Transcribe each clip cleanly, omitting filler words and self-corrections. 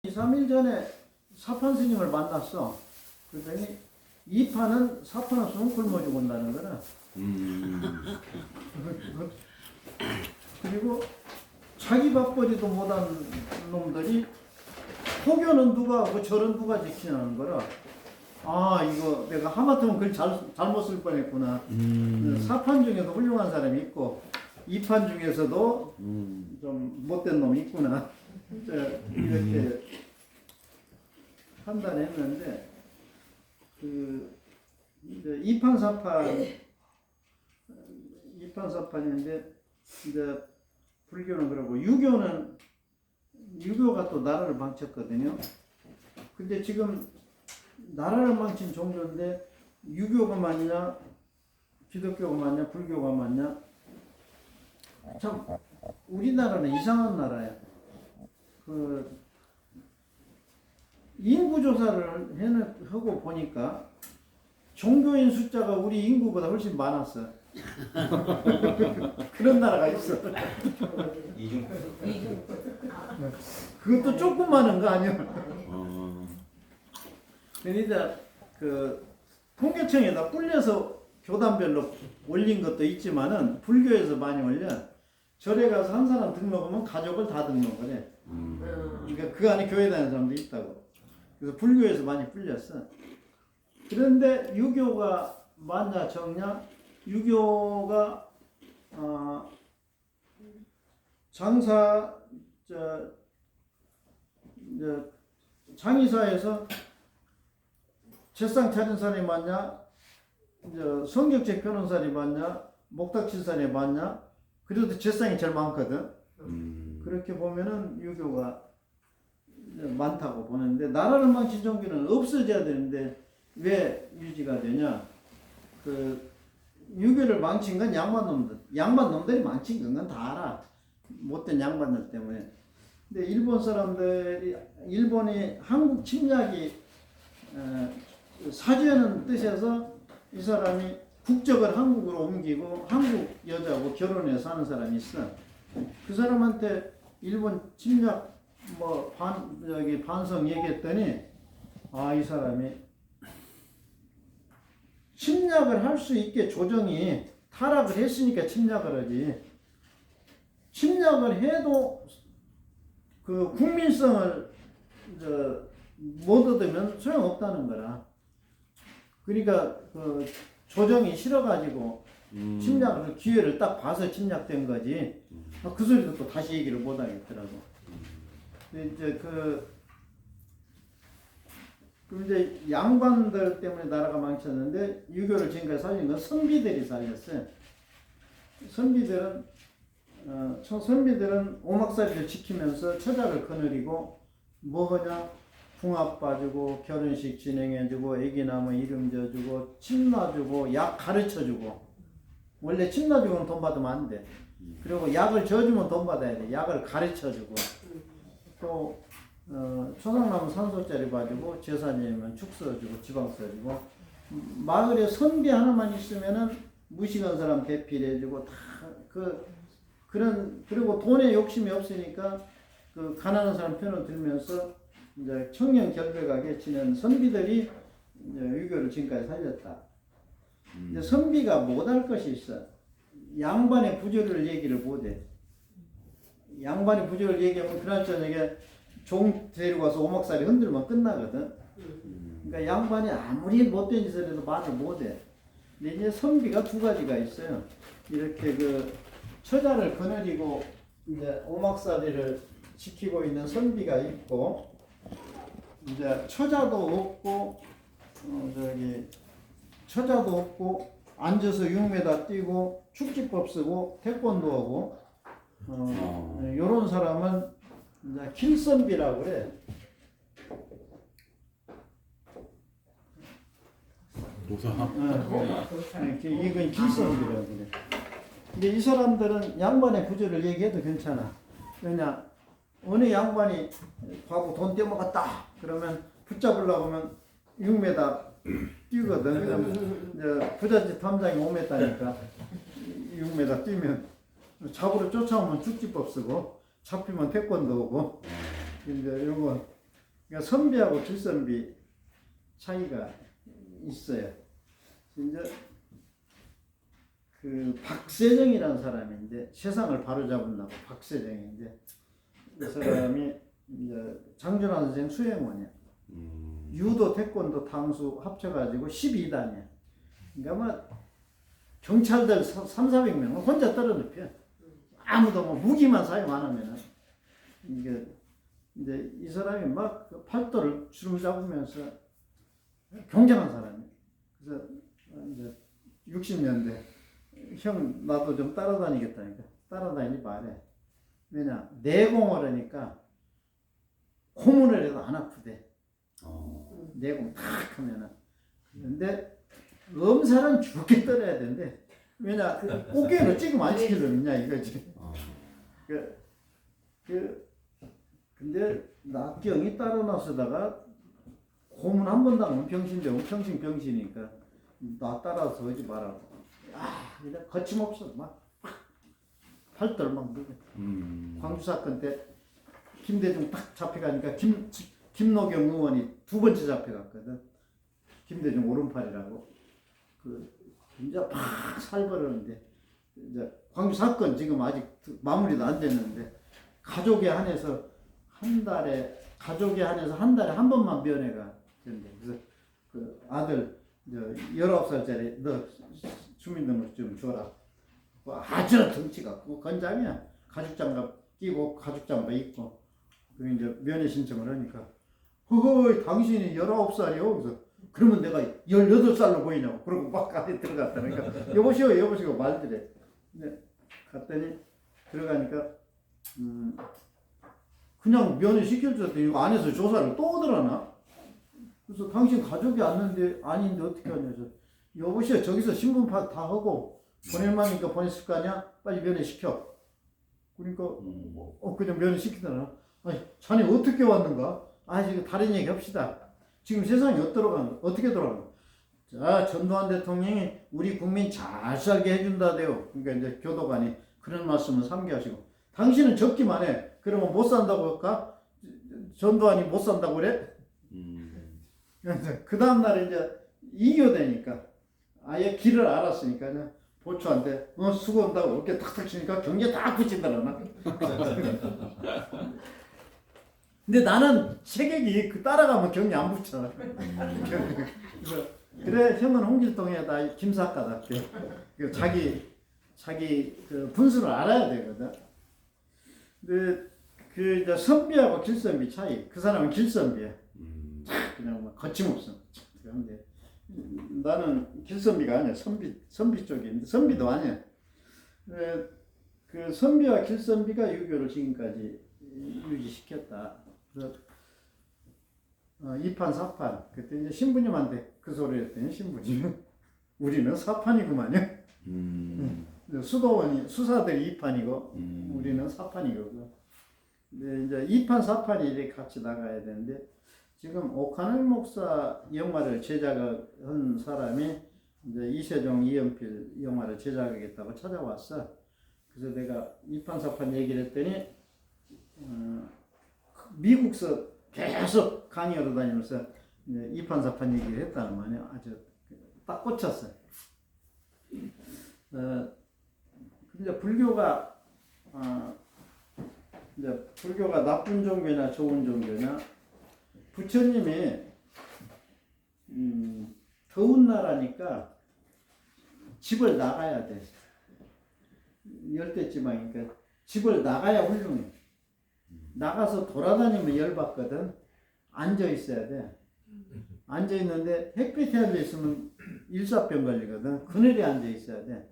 2, 3일 전에 사판 스님을 만났어. 그랬더니 이 판은 사판 없으면 굶어 죽는다는 거라. 그리고 자기 밥벌이도 못한 놈들이 포교는 누가 하고 절은 누가 지키냐는 거라. 아, 이거 내가 하마터면 글 잘못 쓸 뻔했구나. 사판 중에도 훌륭한 사람이 있고 이 판 중에서도 좀 못된 놈이 있구나. 이렇게 판단했는데, 그 이제 이판사판인데 이제 불교는 그러고 유교가 또 나라를 망쳤거든요. 근데 지금 나라를 망친 종교인데 유교가 맞냐, 기독교가 맞냐, 불교가 맞냐? 참 우리나라는 이상한 나라야. 그 인구 조사를 하고 보니까 종교인 숫자가 우리 인구보다 훨씬 많았어. 그런 나라가 있어. 그것도 조금 많은 거 아니야? 그러니까 그 통계청에다 불려서 교단별로 올린 것도 있지만은 불교에서 많이 올려. 절에 가서 한 사람 등록하면 가족을 다 등록을 해. 그러니까 그 안에 교회 다니는 사람도 있다고. 그래서 불교에서 많이 불렸어. 그런데 유교가 맞냐 적냐? 유교가 장의사에서 제상 차린 사람이 맞냐? 성격책 펴는 사람이 맞냐? 목닥친 사람이 맞냐? 그래도 제상이 제일 많거든. 그렇게 보면은 유교가 많다고 보는데, 나라를 망친 종교는 없어져야 되는데 왜 유지가 되냐? 그 유교를 망친 건 양반놈들이 망친 건 다 알아. 못된 양반들 때문에. 근데 일본이 한국 침략이 사죄하는 뜻에서 이 사람이 국적을 한국으로 옮기고 한국 여자하고 결혼해서 사는 사람이 있어. 그 사람한테 일본 침략 반성 얘기했더니, 이 사람이 침략을 할 수 있게 조정이 타락을 했으니까 침략을 하지. 침략을 해도 그 국민성을 못 얻으면 소용없다는 거라. 그러니까 그 조정이 싫어가지고 침략을 기회를 딱 봐서 침략된 거지. 그 소리도 또 다시 얘기를 못 하겠더라고. 이제 이제 양반들 때문에 나라가 망쳤는데 유교를 지금까지 살린 건 선비들이 살렸어요. 선비들은 오막살이를 지키면서 처자를 거느리고 뭐하냐? 궁합 봐주고 결혼식 진행해주고 애기 낳으면 이름 져주고 침 놔주고 약 가르쳐주고. 원래 침 놔주고는 돈 받으면 안 돼. 그리고 약을 져주면 돈 받아야 돼. 약을 가르쳐주고. 또 초상나무 산소짜리 봐주고 제사지면 축 써주고 지방 써주고. 마을에 선비 하나만 있으면은 무식한 사람 대필해주고 다 그리고 돈에 욕심이 없으니까 그 가난한 사람 편을 들면서 이제 청년 결백하게 지낸 선비들이 이제 유교를 지금까지 살렸다. 이제 선비가 못할 것이 있어. 양반의 부조를 얘기를 못해. 양반의 부조를 얘기하면 그날 저녁에 종 데리고 와서 오막살이 흔들면 끝나거든. 그러니까 양반이 아무리 못된 짓을 해도 말을 못해. 근데 이제 선비가 두 가지가 있어요. 이렇게 그 처자를 거느리고 이제 오막살이를 지키고 있는 선비가 있고, 이제 처자도 없고 앉아서 6m 뛰고 축지법 쓰고 태권도 하고 요런 사람은 이제 길선비라고 그래. 노사. 이건 길선비라고 그래. 근데 이 사람들은 양반의 부조를 얘기해도 괜찮아. 왜냐? 어느 양반이 과거 돈 떼먹었다 그러면 붙잡으려고 하면 6m 뛰거든. 그러면 이제 부잣집 탐장이 5m니까 6m 뛰면 잡으러 쫓아오면 축지법 쓰고 잡히면 태권도 오고. 이제 요거 그러니까 선비하고 길선비 차이가 있어요. 이제 그 박세정이라는 사람인데 세상을 바로잡은다고 박세정인데 그 사람이 이제 장준환 선생 수행원이야. 유도, 태권도, 당수 합쳐가지고 12단이야. 그러니까 뭐 경찰들 3,400명 혼자 떨어눕혀. 아무도 뭐 무기만 사용 안 하면은 이게 이제 이 사람이 막 그 팔도를 주름 잡으면서 굉장한 사람이야. 그래서 이제 60년대 형 나도 좀 따라다니겠다니까 따라다니지 말해. 왜냐 내공을 하니까 고문을 해도 안 아프대. 내공 탁 하면은. 근데 엄살은 죽게 떨어야 되는데 왜냐 꽃게로 지금 안 시켜줬냐 이거지. 근데 낙경이 따라 나서다가 고문 한 번 당하면 병신되고 평생 병신이니까 나 따라서 오지 말라고. 그냥 거침없어 막 팔들 막 누게. 광주 사건 때 김대중 딱 잡혀가니까 김노경 의원이 두 번째 잡혀갔거든. 김대중 오른팔이라고. 진짜 팍 살벌었는데 이제 광주 사건 지금 아직 마무리도 안 됐는데 가족에 한해서 한 달에 한 번만 면회가 된대. 그래서 그 아들 19살짜리 너 주민등록 좀 줘라. 아주 덩치가 건장이야. 가죽장갑 끼고 가죽장갑 입고 그 이제 면회 신청을 하니까 허허 당신이 19살이요. 그래서 그러면 내가 18살로 보이냐고. 그러고 막 안에 들어갔다니까. 여보시오 말들에. 근데 갔더니 들어가니까 그냥 면회 시켜줬더니 안에서 조사를 또 오더라나. 그래서 당신 가족이 아닌데 어떻게 하냐서 여보시오 저기서 신분파 다 하고 보낼만하니까 보냈을 거 아니야. 빨리 면회 시켜. 그러니까 그냥 면회 시키더라. 아니 자네 어떻게 왔는가? 지금 다른 얘기 합시다. 지금 세상이 어떻게 돌아가는 거야? 자, 전두환 대통령이 우리 국민 잘 살게 해준다대요. 그러니까 이제 교도관이 그런 말씀을 삼겨하시고 당신은 적기만 해. 그러면 못 산다고 할까? 전두환이 못 산다고 그래? 그 다음날 이제 이교되니까 아예 길을 알았으니까 그냥 보초한테 수고 온다고 이렇게 탁탁 치니까 경계 다 붙인다나. 근데 나는 체격이 따라가면 경리 안 붙잖아. 그래 형은 홍길동에다 김사과다. 자기 그 분수를 알아야 되거든. 근데 그 이제 선비하고 길선비 차이. 그 사람은 길선비야. 그냥 막 거침없어. 그런데 나는 길선비가 아니야. 선비 쪽인데 선비도 아니야. 그 선비와 길선비가 유교를 지금까지 유지시켰다. 그래서 2판 4판 그때 이제 신부님한테 그 소리 했더니 신부님은 우리는 4판이구만요. 수사들이 2판이고 우리는 4판이거든. 근데 이제 2판 4판이 이렇게 같이 나가야 되는데 지금 오카넬 목사 영화를 제작한 사람이 이제 이세종 이연필 영화를 제작하겠다고 찾아왔어. 그래서 내가 2판 4판 얘기를 했더니 미국서 계속 강의하러 다니면서 2판 4판 얘기를 했다는 말이야. 아주 딱 꽂혔어. 이제 불교가 나쁜 종교냐 좋은 종교냐 부처님이 더운 나라니까 집을 나가야 돼. 열대지방이니까 집을 나가야 훌륭해. 나가서 돌아다니면 열받거든. 앉아 있어야 돼. 앉아 있는데 햇빛에 앉아 있으면 일사병 걸리거든. 그늘에 앉아 있어야 돼.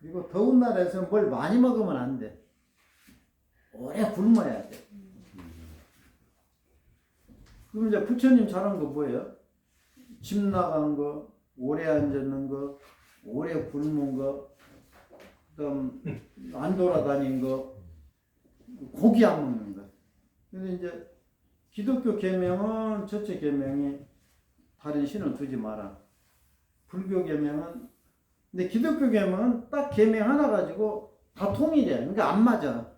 그리고 더운 나라에서 뭘 많이 먹으면 안 돼. 오래 굶어야 돼. 그럼 이제 부처님 잘한 거 뭐예요? 집 나간 거, 오래 앉았는 거, 오래 굶은 거, 그다음 안 돌아다닌 거, 고기 안 먹는 거. 근데 이제 기독교 계명은 첫째 계명이 다른 신을 두지 마라. 불교 계명은 근데 기독교 계명은 딱 계명 하나 가지고 다 통일이야. 그러니까 안 맞아.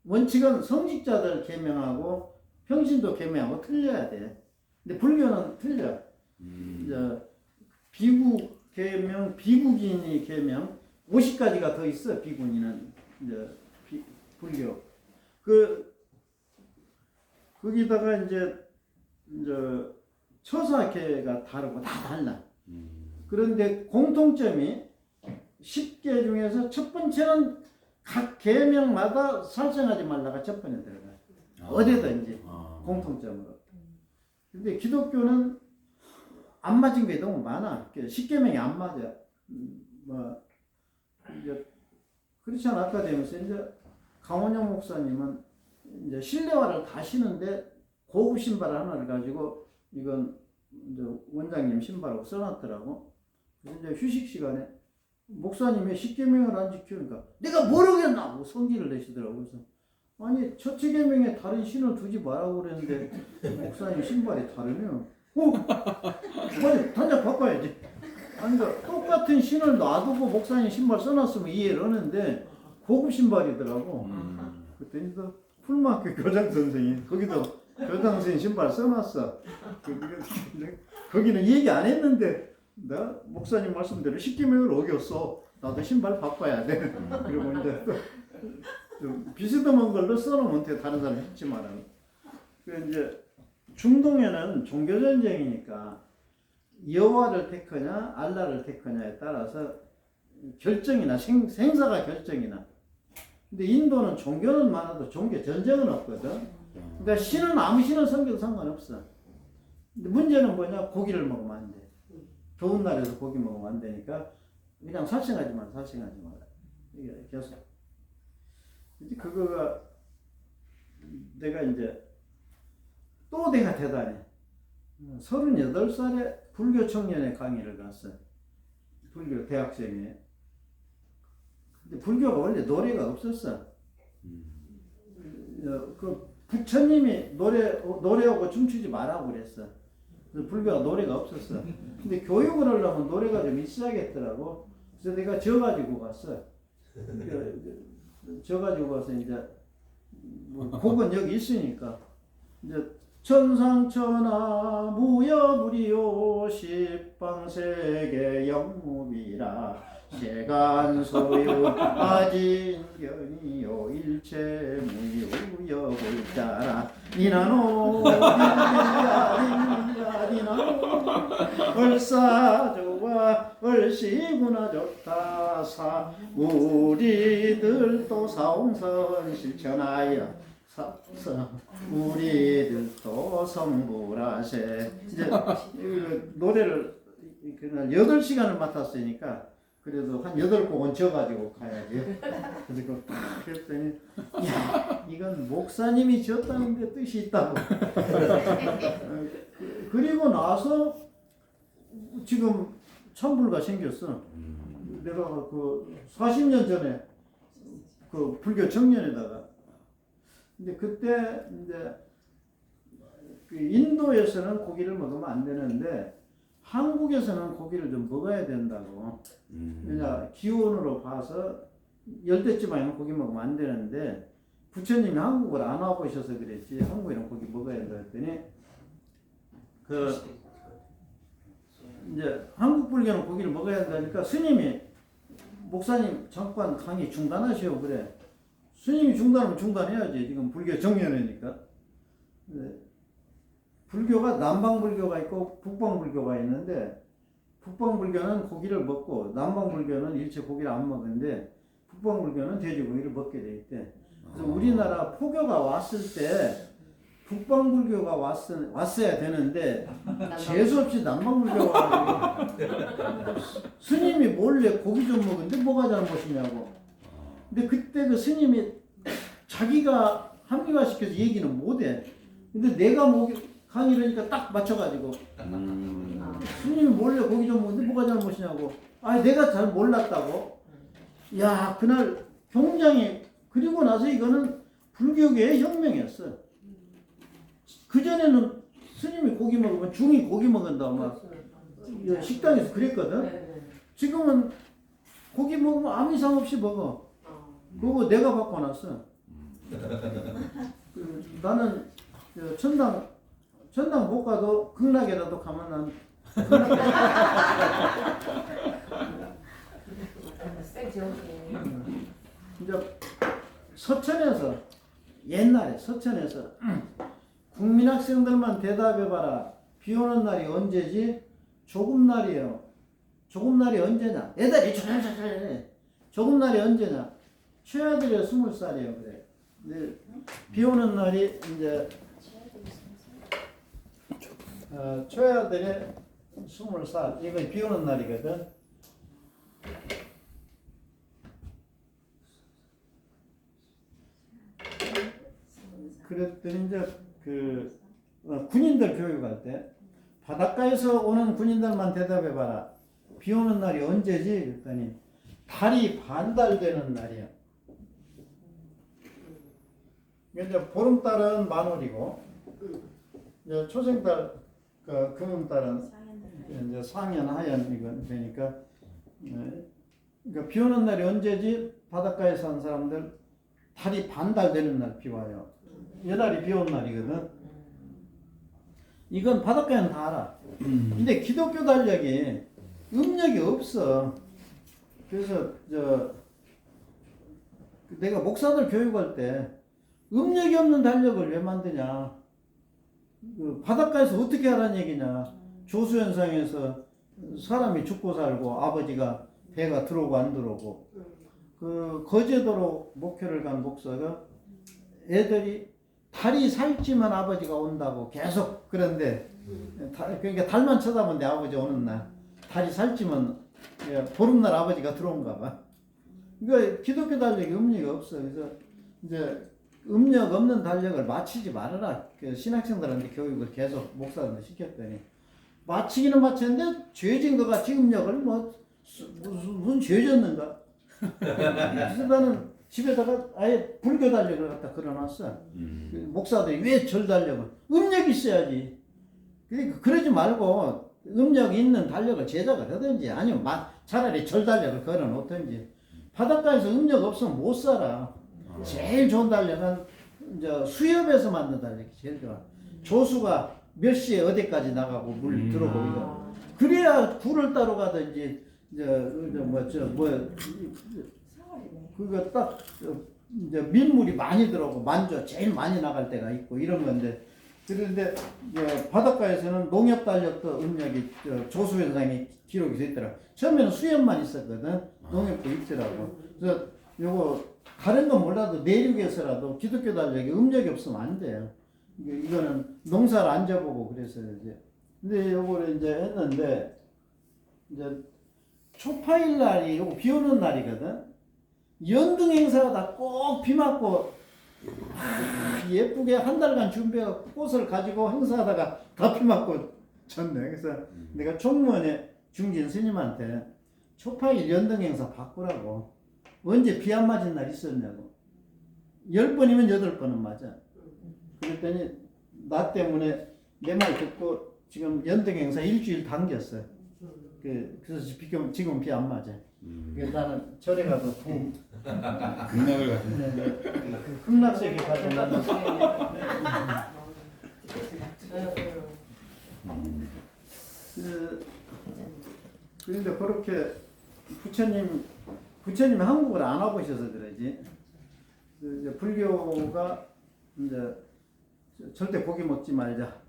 원칙은 성직자들 계명하고 평신도 계명하고 틀려야 돼. 근데 불교는 틀려. 이제 비국 계명, 비국인이 계명 50가지가 더 있어. 비군이는 이제 불교. 거기다가 이제 처사계가 다르고 다 달라. 그런데 공통점이 10개 중에서 첫 번째는 각 계명마다 살생하지 말라가 첫 번째 들어가. 어디든지 공통점으로. 근데 기독교는 안 맞은 게 너무 많아. 10계명이 안 맞아. 뭐 이제 크리스천 아카데미에서 이제 강원영 목사님은 이제 실내화를 다 신는데 고급 신발 하나를 가지고 이건 이제 원장님 신발하고 써놨더라고. 그래서 이제 휴식 시간에 목사님이 10계명을 안 지키니까 내가 모르겠나? 성질을 내시더라고. 그래서 아니 첫째 계명에 다른 신을 두지 말라고 그랬는데 목사님 신발이 다르면 빨리 단장 바꿔야지. 아니 그러니까 똑같은 신을 놔두고 목사님 신발 써놨으면 이해를 하는데 고급 신발이더라고. 그랬더니 또 풀마학교 교장 선생이 거기도 교장 선생님 신발 써놨어. 거기는 얘기 안 했는데 나 목사님 말씀대로 10계명을 어겼어. 나도 신발 바꿔야 돼. 그리고 이제 또 비스듬한 걸로 써놓으면 돼. 다른 사람 믿지 마라. 그 이제 중동에는 종교 전쟁이니까 여호와를 택하냐 알라를 택하냐에 따라서 결정이나 생사가 결정이나. 근데 인도는 종교는 많아도 종교 전쟁은 없거든. 그러니까 신은 아무 신을 섬겨도 상관없어. 근데 문제는 뭐냐? 고기를 먹으면 안 돼. 더운 날에도 고기 먹으면 안 되니까 그냥 살생하지 마라. 이게 계속. 이제 그거가 내가 이제 또 내가 대단해. 38살에 불교 청년회 강의를 갔어. 불교 대학생에. 근데 불교가 원래 노래가 없었어. 그 부처님이 노래하고 춤추지 말라고 그랬어. 그래서 불교가 노래가 없었어. 근데 교육을 하려면 노래가 좀 있어야겠더라고. 그래서 내가 져가지고 갔어. 져가지고 가서 이제 뭐 곡은 여기 있으니까 이제 천상천하 무여무리요 십방세계 영무비라 세간소유 아진견이요 일체무유여불자라 니나노 니나노 얼싸좋아 얼씨구나 좋다 사 우리들도 사홍선 실천하여 우리들도 성불하세. 이제 노래를 그날 8시간을 맡았으니까 그래도 한 8곡은 져가지고 가야지. 그래서 그걸 딱 했더니 야 이건 목사님이 졌다는데 뜻이 있다고. 그리고 나서 지금 천불가 생겼어. 내가 그 40년 전에 그 불교 청년에다가 근데 그때 이제 그 인도에서는 고기를 먹으면 안 되는데 한국에서는 고기를 좀 먹어야 된다고. 왜냐 기온으로 봐서 열대지방에는 고기 먹으면 안 되는데 부처님이 한국을 안 와보셔서 그랬지 한국에는 고기 먹어야 된다 했더니 그 이제 한국 불교는 고기를 먹어야 된다니까 스님이 목사님 잠깐 강의 중단하시오 그래. 스님이 중단하면 중단해야지. 지금 불교 정년회니까. 불교가 남방불교가 있고 북방불교가 있는데 북방불교는 고기를 먹고 남방불교는 일체 고기를 안 먹는데 북방불교는 돼지고기를 먹게 돼 있대. 그래서 우리나라 포교가 왔을 때 북방불교가 왔어야 되는데 재수없이 남방불교가 와가지고 스님이 몰래 고기 좀 먹는데 뭐가 잘못이냐고. 근데 그때 그 스님이 자기가 합리화시켜서 얘기는 못해. 근데 내가 강의를 하니까 딱 맞춰가지고 스님이 몰래 고기 좀 먹는데 뭐가 잘못이냐고. 아니 내가 잘 몰랐다고. 야 그날 굉장히 그리고 나서 이거는 불교계의 혁명이었어. 그전에는 스님이 고기 먹으면 중이 고기 먹는다 막 식당에서 그랬거든. 지금은 고기 먹으면 아무 이상 없이 먹어. 그거 내가 바꿔놨어. 나는 천당 못 가도 극락이라도 가면 난 이제 서천에서 옛날에 서천에서 국민학생들만 대답해봐라. 비 오는 날이 언제지? 조금 날이에요. 조금 날이 언제냐? 애들이 조잘조잘해. 조금 날이 언제냐? 최아들이 20살이에요. 그래. 근데 비 오는 날이 이제 최아들이 20살. 이거 비 오는 날이거든. 그랬더니 이제 군인들 교육할 때 바닷가에서 오는 군인들만 대답해봐라. 비 오는 날이 언제지? 그랬더니 달이 반달되는 날이야. 이제 보름달은 만월이고 이제 초생달, 금음달은 이제 상현, 하현 이거 되니까 그러니까 비 오는 날이 언제지? 바닷가에 산 사람들 달이 반달되는 날 비 와요. 이날이 비 오는 날이거든. 이건 바닷가에는 다 알아. 근데 기독교 달력이 음력이 없어. 그래서 내가 목사들 교육할 때 음력이 없는 달력을 왜 만드냐? 바닷가에서 어떻게 하라는 얘기냐? 조수현상에서 사람이 죽고 살고 아버지가 배가 들어오고 안 들어오고 거제도로 목회를 간 목사가 애들이 달이 살찌면 아버지가 온다고 계속 그런데 그러니까 달만 쳐다보면 내 아버지 오는 날 달이 살찌면 보름날 아버지가 들어온가 봐. 그러니까 기독교 달력이 음력이 없어. 그래서 이제 음력 없는 달력을 맞추지 말아라. 신학생들한테 교육을 계속 목사들한테 시켰더니 맞추기는 맞췄는데 죄진 것 같이 음력을 무슨 죄졌는가. 그래서 나는 집에다가 아예 불교 달력을 갖다 걸어놨어. 목사들이 왜 절 달력을 음력이 있어야지. 그러니까 그러지 말고 음력 있는 달력을 제작을 하든지 아니면 차라리 절 달력을 걸어놓든지. 바닷가에서 음력 없으면 못 살아. 제일 좋은 달력은 이제 수협에서 만든 달력이 제일 좋아. 조수가 몇 시에 어디까지 나가고 물 들어오고 이거. 그래야 굴을 따러 가든지 그거 딱 이제 민물이 많이 들어오고 만조 제일 많이 나갈 때가 있고 이런 건데 그런데 바닷가에서는 농협 달력도 음력이 조수 현상이 기록이 돼 있더라. 처음에는 수협만 있었거든. 농협도 있더라고. 그래서 요거 다른 건 몰라도 내륙에서라도 기독교 달력이 음력이 없으면 안 돼요. 이거는 농사를 안 져보고 그랬어야지. 근데 요거를 이제 했는데 이제 초파일 날이 요거 비 오는 날이거든. 연등 행사가 다 꼭 비 맞고 예쁘게 한 달간 준비해서 꽃을 가지고 행사하다가 다 비 맞고 졌네. 그래서 내가 총무원에 중진 스님한테 초파일 연등 행사 바꾸라고. 언제 비 안 맞은 날 있었냐고. 10번이면 8번은 맞아. 그랬더니 나 때문에 내 말 듣고 지금 연등 행사 일주일 당겼어. 그래서 지금 비 안 맞아. 그래서 나는 절에 가서 극락을 가는 극락세계 가서 나는 그런데 그렇게 부처님이 한국을 안 와보셔서 그러지. 이제 불교가 이제 절대 고기 먹지 말자.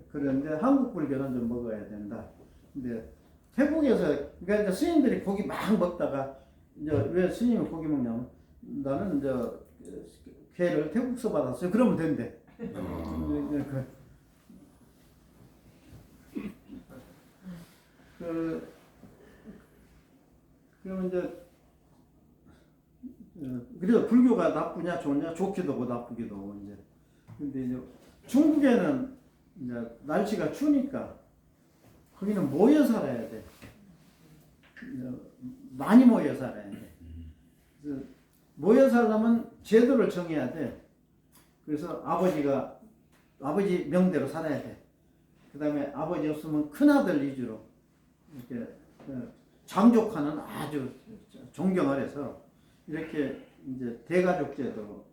그런데 한국 불교는 좀 먹어야 된다. 근데 태국에서 그러니까 이제 스님들이 고기 막 먹다가 이제 왜 스님이 고기 먹냐면 나는 이제 회를 태국서 받았어요. 그러면 된대. 그러면 이제 그래서 불교가 나쁘냐 좋냐 좋기도 하고 나쁘기도 하고 이제 근데 이제 중국에는 이제 날씨가 추우니까 거기는 모여 살아야 돼. 많이 모여 살아야 돼. 그래서 모여 살려면 제도를 정해야 돼. 그래서 아버지 명대로 살아야 돼. 그 다음에 아버지 없으면 큰아들 위주로 이렇게 장족하는 아주 존경을 해서 이렇게 이제 대가족 제도로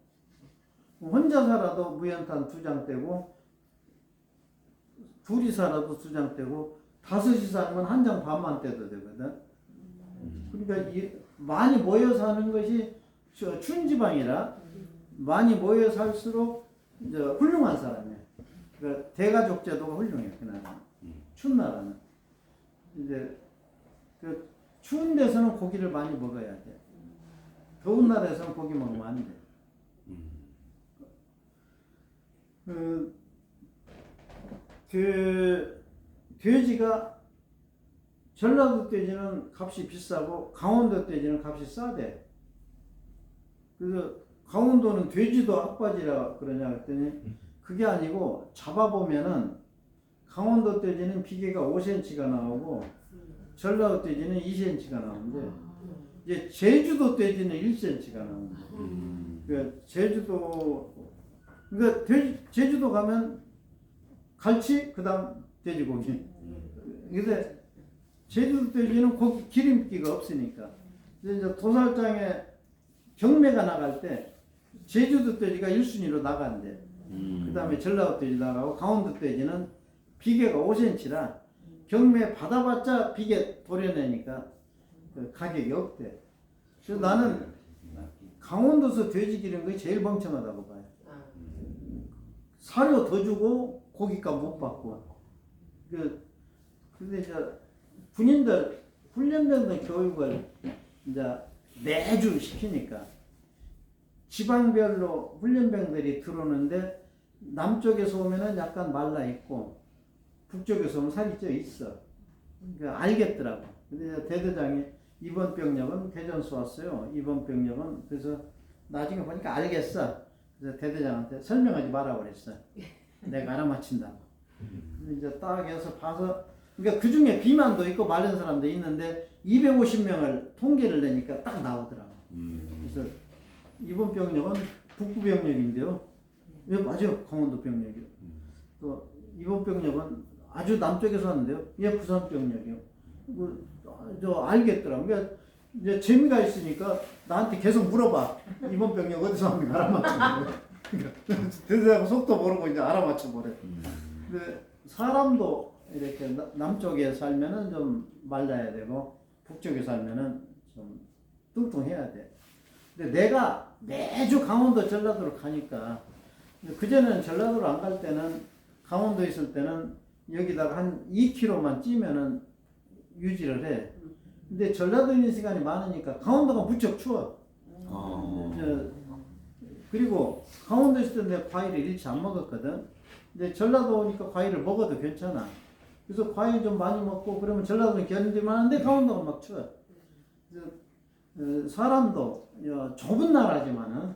혼자 살아도 무연탄 2장 떼고, 둘이 살아도 2장 떼고, 5이 살면 1장 반만 떼도 되거든. 그러니까 많이 모여 사는 것이 추운 지방이라 많이 모여 살수록 이제 훌륭한 사람이에요. 그러니까 대가족 제도가 훌륭해요. 그 나라는. 추운 나라는. 이제 그 추운 데서는 고기를 많이 먹어야 돼. 더운 나라에서는 고기 먹으면 안 돼. 그 돼지가 전라도 돼지는 값이 비싸고 강원도 돼지는 값이 싸대. 그래서 강원도는 돼지도 핫바지라 그러냐 그랬더니 그게 아니고 잡아보면은 강원도 돼지는 비계가 5cm가 나오고 전라도 돼지는 2cm가 나오는데 이제 제주도 돼지는 1cm가 나옵니다. 그러니까 그러니까 제주도 가면 갈치 그다음 돼지고기. 근데 제주도 돼지는 고기 기름기가 없으니까. 이제 도살장에 경매가 나갈 때 제주도 돼지가 1순위로 나간대. 그다음에 전라도 돼지 나가고 강원도 돼지는 비계가 5cm라 경매 받아봤자 비계 도려내니까 그 가격이 없대. 그래서 나는 강원도에서 돼지 기른 게 제일 멍청하다고 봐요. 사료 더 주고 고기값 못 받고. 근데 이제 군인들 훈련병들 교육을 이제 매주 시키니까 지방별로 훈련병들이 들어오는데 남쪽에서 오면은 약간 말라 있고 북쪽에서 오면 살이 쪄 있어. 그러니까 알겠더라고. 근데 대대장이 이번 병력은 대전서 왔어요. 이번 병력은 그래서 나중에 보니까 알겠어. 그래서 대대장한테 설명하지 마라 그랬어. 내가 알아맞힌다고. 근데 이제 딱 해서 봐서 그러니까 그 중에 비만도 있고 마른 사람도 있는데 250명을 통계를 내니까 딱 나오더라고. 그래서 이번 병력은 북부 병력인데요. 예, 맞아요. 강원도 병력이요. 또 이번 병력은 아주 남쪽에서 왔는데요. 예, 부산 병력이요. 저 알겠더라고. 그러니까 이제 재미가 있으니까 나한테 계속 물어봐. 이번 병력 어디서 왔는지 알아맞혀. 그러니까 대대장 속도 모르고 이제 알아맞혀 버려. 근데 사람도 이렇게 남쪽에 살면은 좀 말라야 되고 북쪽에 살면은 좀 뚱뚱해야 돼. 근데 내가 매주 강원도 전라도로 가니까 그전에는 전라도로 안 갈 때는 강원도에 있을 때는 여기다가 한 2kg만 찌면은 유지를 해. 근데 전라도에 있는 시간이 많으니까 강원도가 무척 추워. 그리고 강원도에 있을 때 내가 과일을 일치 안 먹었거든. 근데 전라도 오니까 과일을 먹어도 괜찮아. 그래서 과일 좀 많이 먹고 그러면 전라도는 견딜만 한데 강원도가 막 추워. 그래서 사람도 좁은 나라지만은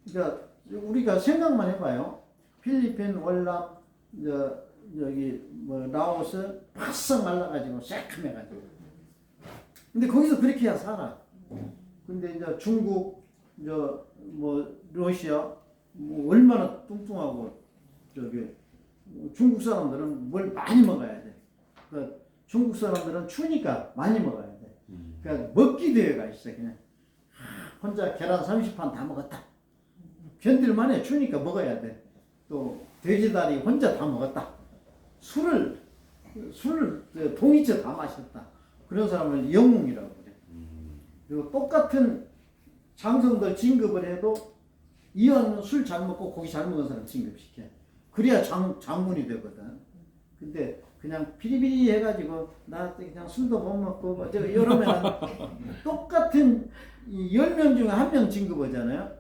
그러니까 우리가 생각만 해봐요. 필리핀, 월남, 여기 뭐 라오스 바싹 말라가지고 새카매가지고. 근데 거기서 그렇게 해야 살아. 근데 이제 중국, 뭐 러시아 뭐 얼마나 뚱뚱하고 중국 사람들은 뭘 많이 먹어야 돼. 그러니까 중국 사람들은 추우니까 많이 먹어야 돼. 그러니까 먹기 대회가 있어. 그냥 혼자 계란 30판 다 먹었다. 견딜만해. 추우니까 먹어야 돼. 또 돼지다리 혼자 다 먹었다. 술을 동이째 다 마셨다. 그런 사람을 영웅이라고 그래. 그리고 똑같은 장성들 진급을 해도 이왕 술 잘 먹고 고기 잘 먹은 사람 진급시켜. 그래야 장군이 되거든. 근데 그냥 피리피리 해가지고 나 그냥 술도 못 먹고 뭐 이러면 똑같은 10명 중에 1명 진급하잖아요.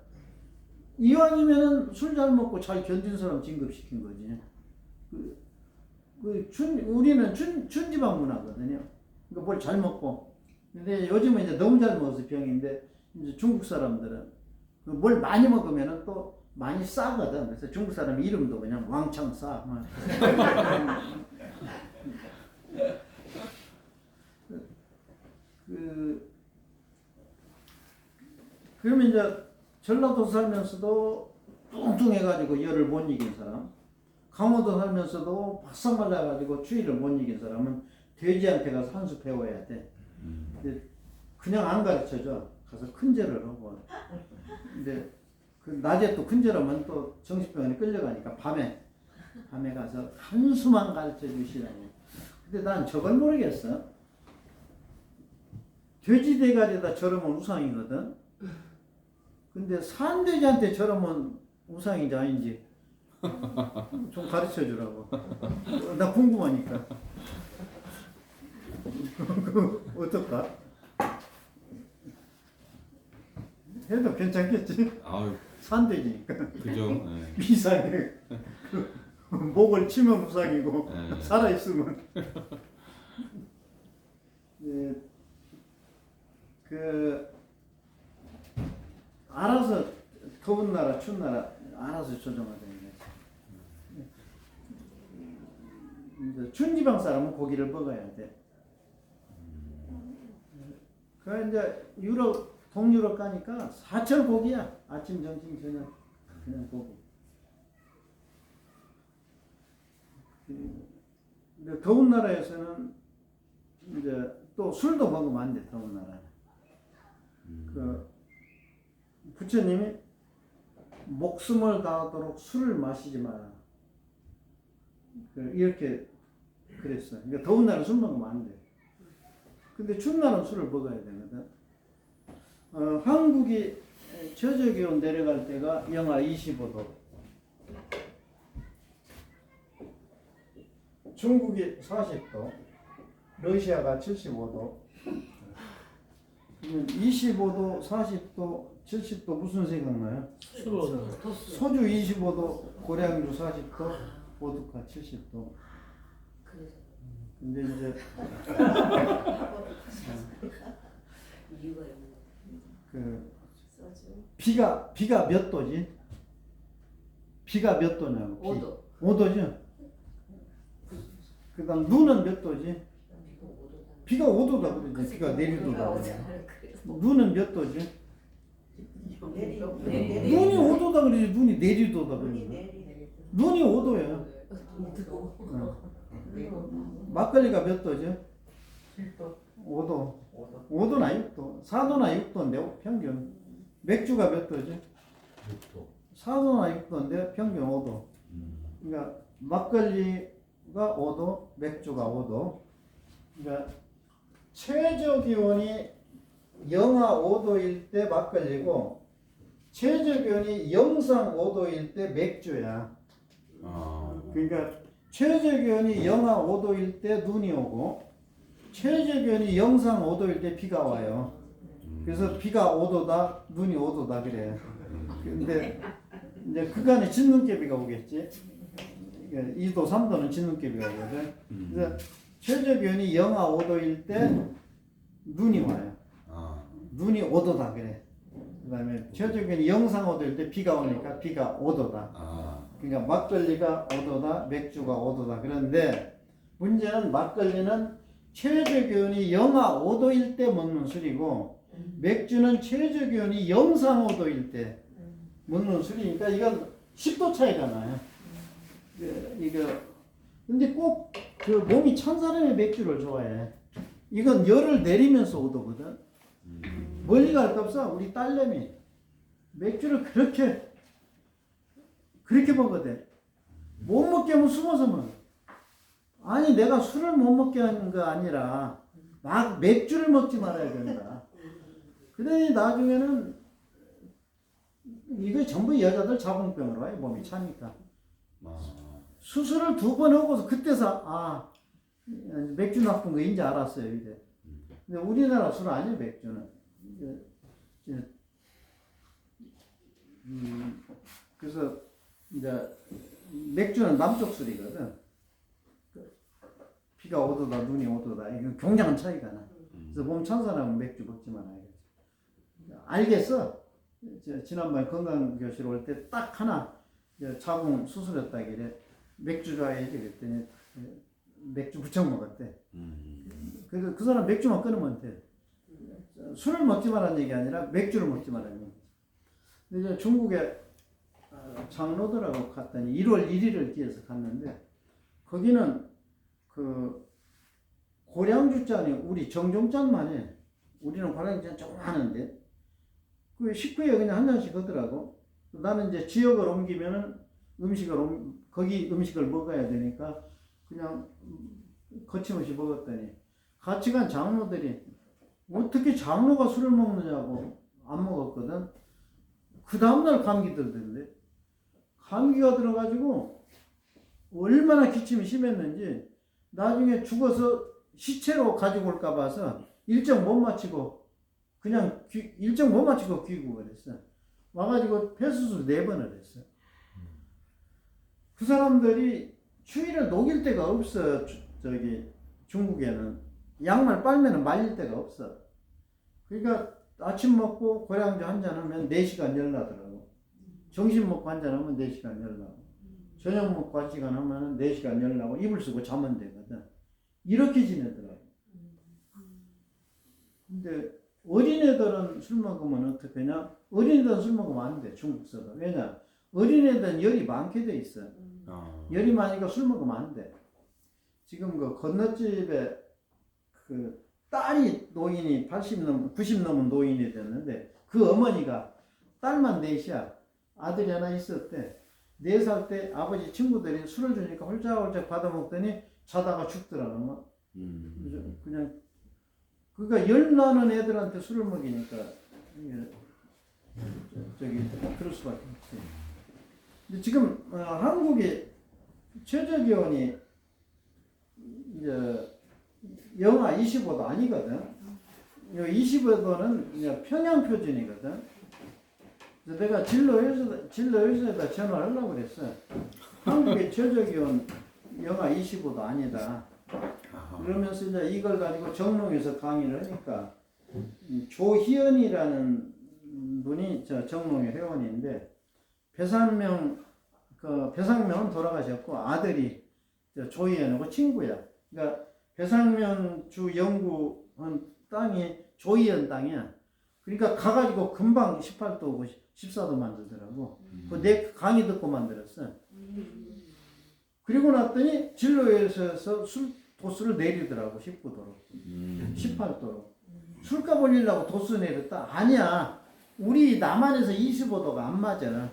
이왕이면은 술 잘 먹고 잘 견딘 사람 진급시킨 거지. 우리는 춘지방 문화거든요. 그러니까 뭘 잘 먹고. 근데 요즘은 이제 너무 잘 먹어서 병인데 이제 중국 사람들은 뭘 많이 먹으면은 또 많이 싸거든. 그래서 중국 사람 이름도 그냥 왕창 싸. 그러면 이제 전라도 살면서도 뚱뚱해가지고 열을 못 이긴 사람, 강원도 살면서도 바싹 말라가지고 추위를 못 이긴 사람은 돼지한테 가서 한 수 배워야 돼. 근데 그냥 안 가르쳐줘. 가서 큰절을 하고. 근데 그 낮에 또 근절하면 또 정신병원에 끌려가니까 밤에 가서 한 수만 가르쳐 주시라니. 근데 난 저걸 모르겠어. 돼지 대가리에다 절으면 우상이거든. 근데 산돼지한테 절으면 우상인지 아닌지 좀 가르쳐 주라고. 나 궁금하니까. 어떨까? 해도 괜찮겠지? 아유, 산돼지니까. 그죠. 네. 이상해. 목을 치면 우상이고 네. 살아있으면. 네, 그 알아서 더운 나라 추운 나라 알아서 조정하자는 거지. 이제 춘지방 사람은 고기를 먹어야 돼. 그 이제 유럽 동유럽 가니까 사철 고기야. 아침 점심 저녁 그냥 고기. 근데 더운 나라에서는 이제 또 술도 먹으면 안 돼. 더운 나라는. 그 부처님이 목숨을 다하도록 술을 마시지 마라. 이렇게 그랬어. 그러니까 더운 날은 술 먹으면 안 돼. 근데 추운 날은 술을 먹어야 되거든. 한국이 최저기온 내려갈 때가 영하 25도. 중국이 40도. 러시아가 75도. 25도, 40도, 70도 무슨 생각나요? 소주 25도, 고량주 40도, 보드카 70도. 근데 이제 그 비가 몇 도지? 비가 몇 도냐고? 5도. 5도죠? 그다음 눈은 몇 도지? 비가 5도다 그러지. 비가 내리도다 그러지. 눈은 몇 도지? 눈이 5도다 그러지. 눈이 내리도다 그러지. 눈이 5도예요. 막걸리가 몇 도죠? 5도. 5도나 6도. 4도나 6도인데 평균. 맥주가 몇 도죠? 4도나 6도인데 평균 5도. 그러니까 막걸리가 5도, 맥주가 5도. 그러니까 최저 기온이 영하 5도일 때 막걸리고 최저 기온이 영상 5도일 때 맥주야. 그러니까 최저 기온이 영하 5도일 때 눈이 오고 최저 기온이 영상 5도일 때 비가 와요. 그래서 비가 5도다, 눈이 5도다 그래. 근데 이제 그간에 진눈깨비가 오겠지. 2도, 3도는 진눈깨비가 오거든. 그래서 최저 기온이 영하 5도일 때 눈이 와요. 눈이 5도다 그래. 그 다음에 최저 기온이 영상 5도일 때 비가 오니까 비가 5도다. 그러니까 막걸리가 5도다, 맥주가 5도다. 그런데 문제는 막걸리는 최저 기온이 영하 5도일 때 먹는 술이고 맥주는 최저 기온이 영상 5도일 때 먹는 술이니까 이건 10도 차이가 나요. 이거 근데 꼭 그 몸이 찬 사람이 맥주를 좋아해. 이건 열을 내리면서 5도거든. 멀리 갈 거 없어. 우리 딸내미 맥주를 그렇게 먹거든. 못 먹게 하면 숨어서 먹어. 아니 내가 술을 못 먹게 하는 거 아니라 막 맥주를 먹지 말아야 된다. 그러니 나중에는 이거 전부 여자들 자궁병으로 와요. 몸이 차니까. 수술을 2번 하고서 그때서 맥주 나쁜 거 이제 알았어요. 이제. 근데 우리나라 술 아니에요. 맥주는. 그래서 이제 맥주는 남쪽 술이거든. 비가 5도다, 눈이 5도다. 이건 굉장한 차이가 나. 그래서 몸 찬 사람은 맥주 먹지 말아야겠지. 알겠어. 지난번에 건강교실 올 때 딱 하나 자궁 수술했다길래 맥주 좋아해야지 그랬더니 맥주 부쩍 먹었대. 그래서 그 사람 맥주만 끊으면 돼. 술을 먹지 말라는 얘기 아니라 맥주를 먹지 말라는 얘기. 근데 이제 중국에 장로들하고 갔더니 1월 1일을 기해서 갔는데 거기는 그 고량주잔이 우리 정종잔만 해. 우리는 고량주잔 조금 하는데 그 식구에 그냥 한 잔씩 하더라고. 나는 이제 지역을 옮기면은 거기 음식을 먹어야 되니까 그냥 거침없이 먹었더니 같이 간 장로들이 어떻게 장로가 술을 먹느냐고 안 먹었거든. 그 다음날 감기 들던데. 감기가 들어가지고 얼마나 기침이 심했는지 나중에 죽어서 시체로 가지고 올까 봐서 일정 못 마치고 그냥 일정 못 마치고 귀국을 했어. 와가지고 폐수술 4번을 했어. 그 사람들이 추위를 녹일 데가 없어. 저기 중국에는 양말 빨면은 말릴 데가 없어. 그러니까 아침 먹고 고량주 한잔 하면 4시간 열나더라고. 점심 먹고 한잔 하면 4시간 열나고, 저녁 먹고 1시간 하면 4시간 열나고, 이불 쓰고 자면 되거든. 이렇게 지내더라고. 근데 어린애들은 술 먹으면 어떻게 하냐? 어린애들은 술 먹으면 안 돼, 중국서도. 왜냐? 어린애들은 열이 많게 돼 있어. 열이 많으니까 술 먹으면 안 돼. 지금 그 건너집에 그 딸이 노인이 90 넘은 노인이 됐는데 그 어머니가 딸만 넷이야. 아들이 하나 있었대. 4살 때 아버지 친구들이 술을 주니까 홀짝홀짝 받아먹더니 자다가 죽더라고. 그냥 그러니까 열 나는 애들한테 술을 먹이니까 저기 그럴 수밖에 없지. 근데 지금 한국의 최저기온이 이제 영하 25도 아니거든. 25도는 이제 평양 표준이거든. 그래서 내가 진로에서다 전화를 하려고 그랬어. 한국의 최저기온 영하 25도 아니다. 그러면서 이제 이걸 가지고 정농에서 강의를 하니까 조희연이라는 분이 저 정농의 회원인데 배상명은 돌아가셨고 아들이 조희연하고 친구야. 그러니까 배상명 주 연구원 땅이 조희연 땅이야. 그러니까 가가지고 금방 18도고 14도 만들더라고. 내 강의 듣고 만들었어. 그리고 났더니 진로에서 도수를 내리더라고. 19도로 18도로 술값 올리려고 도수 내렸다. 아니야, 우리 남한에서 25도가 안 맞아.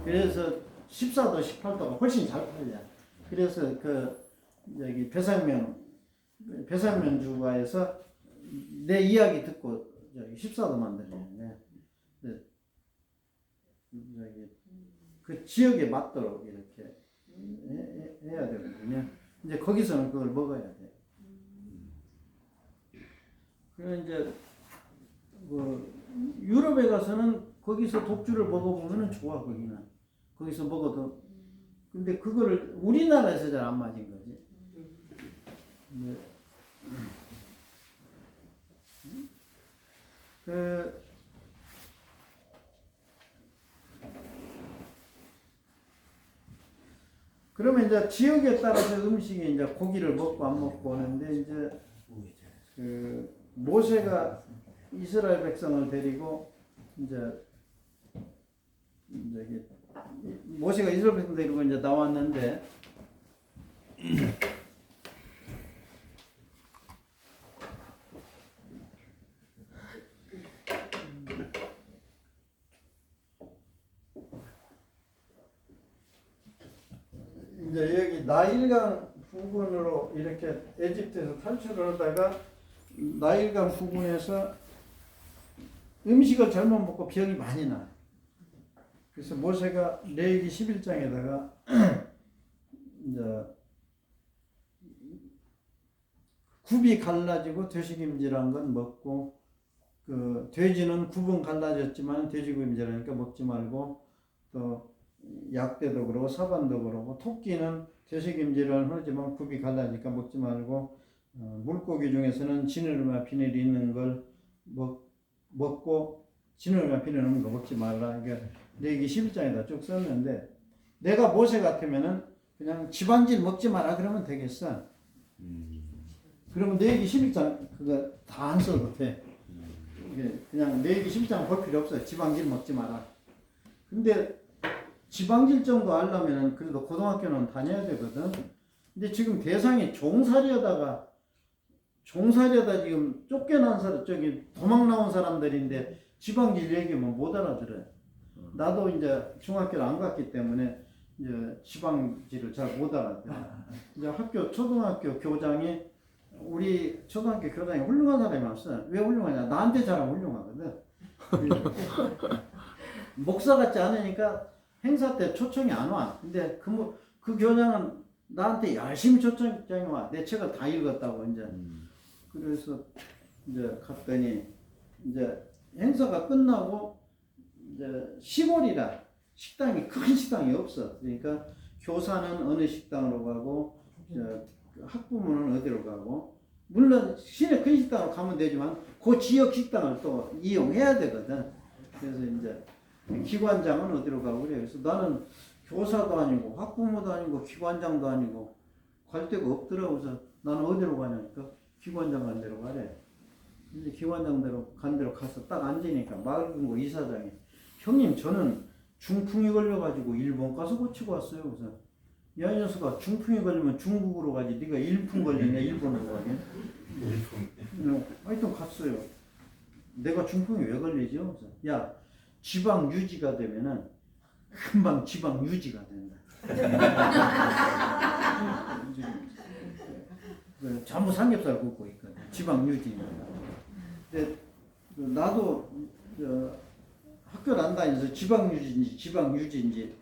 그래서 14도 18도가 훨씬 잘 팔려. 그래서 그 여기 배상면 주가에서 내 이야기 듣고 저기 14도 만들었는데 저기 그 지역에 맞도록 이렇게 해야 되거든요. 이제 거기서는 그걸 먹어야 돼. 그리고 이제 뭐 유럽에 가서는 거기서 독주를 먹어보면은 좋아. 거기서 먹어도. 근데 그거를 우리나라에서 잘 안 맞은 거지. 네. 그러면 이제 지역에 따라서 음식이 이제 고기를 먹고 안 먹고 하는데 이제 그 모세가 이스라엘 백성을 데리고 이제 모세가 이스라엘 백성 데리고 이제 나왔는데 이제 여기 나일강 부근으로 이렇게 에집트에서 탈출을 하다가 나일강 부근에서 음식을 잘못 먹고 병이 많이 나. 그래서 모세가 레위기 11장에다가 이제 굽이 갈라지고 되새김질한 건 먹고, 그 돼지는 굽은 갈라졌지만 돼지굽이라니까 먹지 말고, 또 약대도 그러고 사반도 그러고, 토끼는 되새김질을 하지만 굽이 갈라지니까 먹지 말고, 물고기 중에서는 지느러미와 비늘이 있는 걸 먹고 지느러미와 비늘 없는 거 먹지 말라. 그러니까 레위기 11장에다 쭉 썼는데, 내가 모세 같으면은 그냥 지방질 먹지 마라 그러면 되겠어. 그러면 레위기 11장 그거 다 안 써도 돼. 그냥 레위기 11장 볼 필요 없어. 지방질 먹지 마라. 근데 지방질 정도 하려면 그래도 고등학교는 다녀야 되거든. 근데 지금 대상이 종살이하다 지금 쫓겨난 사람, 저기 도망 나온 사람들인데 지방질 얘기면 못 알아들어요. 나도 이제 중학교를 안 갔기 때문에 이제 지방지를 잘 못 알았대. 이제 초등학교 교장이 우리 초등학교 교장이 훌륭한 사람이 왔어. 왜 훌륭하냐? 나한테 잘하면 훌륭하거든. 목사 같지 않으니까 행사 때 초청이 안 와. 근데 그 교장은 나한테 열심히 초청장이 와. 내 책을 다 읽었다고 이제. 그래서 이제 갔더니 이제 행사가 끝나고 이제 시골이라 식당이 큰 식당이 없어. 그러니까 교사는 어느 식당으로 가고 학부모는 어디로 가고 물론 시내 큰 식당으로 가면 되지만 그 지역 식당을 또 이용해야 되거든. 그래서 이제 기관장은 어디로 가고 그래. 그래서 나는 교사도 아니고 학부모도 아니고 기관장도 아니고 갈 데가 없더라고. 그래서 나는 어디로 가냐니까 기관장 간 데로 가래. 이제 기관장대로 간 데로 가서 딱 앉으니까 맑은 거 이사장이 형님 저는 중풍이 걸려가지고 일본 가서 고치고 왔어요. 그래서 야 이 녀석아 중풍이 걸리면 중국으로 가지 네가 일풍 걸리냐 일본으로 가냐. 하여튼 갔어요. 내가 중풍이 왜 걸리죠? 그래서 야 지방 유지가 되면은 금방 지방 유지가 된다. 전부 삼겹살 굽고 있거든. 지방 유지는. 근데 나도 학교를 안 다니면서 지방 유지인지 지방 유지인지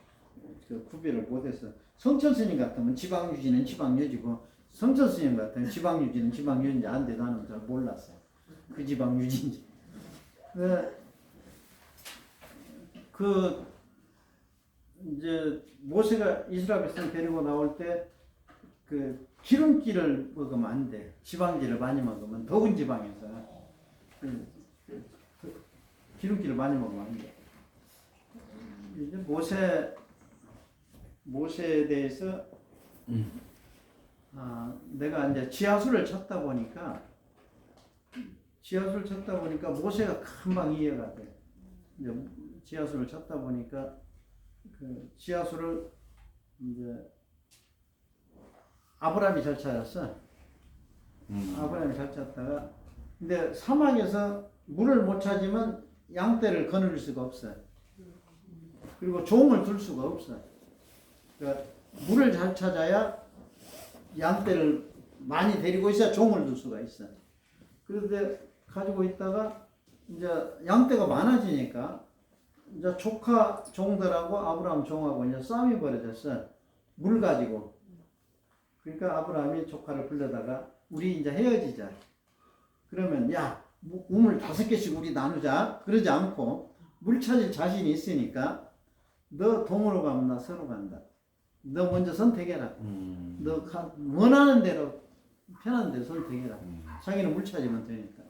구별을 못했어. 성천 스님 같으면 지방 유지는 지방 유지고 성천 스님 같으면 지방 유지는 지방 유지인지 안돼. 나는 잘 몰랐어. 그 지방 유지인지. 이제 모세가 이스라엘 백성 데리고 나올 때 그 기름기를 먹으면 안 돼. 지방지를 많이 먹으면 더운 지방에서 기름기를 많이 먹으면 안 돼. 이제 모세에 대해서 내가 이제 지하수를 찾다 보니까 모세가 금방 이해가 돼. 이제 지하수를 찾다 보니까 그 지하수를 이제 아브라함이 잘 찾았어. 아브라함이 잘 찾다가 근데 사막에서 물을 못 찾으면 양떼를 거느릴 수가 없어. 그리고 종을 둘 수가 없어. 그러니까 물을 잘 찾아야 양떼를 많이 데리고 있어야 종을 둘 수가 있어. 그런데 가지고 있다가 이제 양떼가 많아지니까 이제 조카 종들하고 아브라함 종하고 이제 싸움이 벌어졌어. 물 가지고. 그러니까 아브라함이 조카를 불러다가 우리 이제 헤어지자. 그러면 야 우물 5개씩 우리 나누자. 그러지 않고 물 찾을 자신이 있으니까 너 동으로 가면 나 서로 간다. 너 먼저 선택해라. 너 원하는 대로 편한 대로 선택해라. 자기는 물 찾으면 되니까.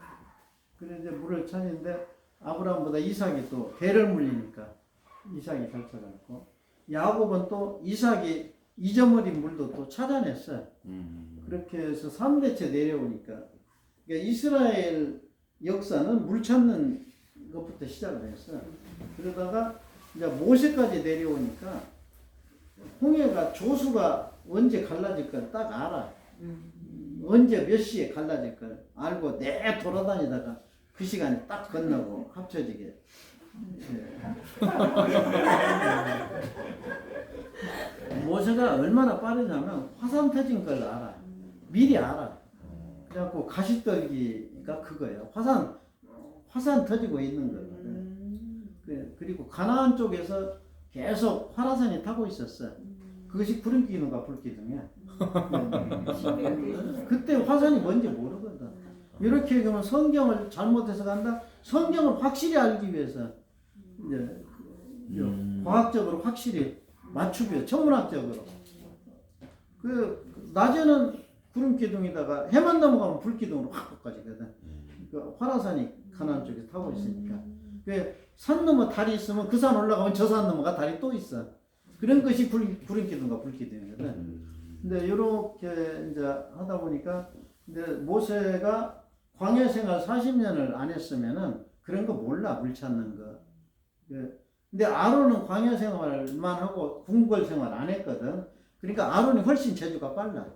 그래서 이제 물을 찾는데 아브라함보다 이삭이 또 배를 물리니까 이삭이 잘 찾았고 야곱은 또 이삭이 잊어버린 물도 또 찾아냈어. 그렇게 해서 3대째 내려오니까 그러니까 이스라엘 역사는 물 찾는 것부터 시작을 했어. 그러다가 이제 모세까지 내려오니까 홍해가 조수가 언제 갈라질 걸 딱 알아. 언제 몇 시에 갈라질 걸 알고 내 돌아다니다가 그 시간에 딱 건너고 합쳐지게. 모세가 얼마나 빠르냐면 화산 터진 걸 알아. 미리 알아. 그래갖고 가시떨기가 그거예요. 화산 터지고 있는 거거든. 그리고 가나안 쪽에서 계속 화라산이 타고 있었어. 그것이 구름기둥과 불기둥이야. 그때 화산이 뭔지 모르거든. 이렇게 그러면 성경을 잘못해서 간다. 성경을 확실히 알기 위해서 이제 과학적으로 확실히 맞추기 위해 천문학적으로. 그 낮에는 구름기둥이다가 해만 넘어가면 불기둥으로 확 바꿔지거든. 그 화라산이 가나안 쪽에 타고 있으니까. 그 산 넘어 달이 있으면 그 산 올라가면 저 산 넘어가 달이 또 있어. 그런 것이 구름기둥과 불기둥이거든. 근데 이렇게 이제 하다 보니까 근데 모세가 광야 생활 40년을 안 했으면은 그런 거 몰라. 물 찾는 거. 근데 아론은 광야 생활만 하고 궁궐 생활 안 했거든. 그러니까 아론이 훨씬 재주가 빨라.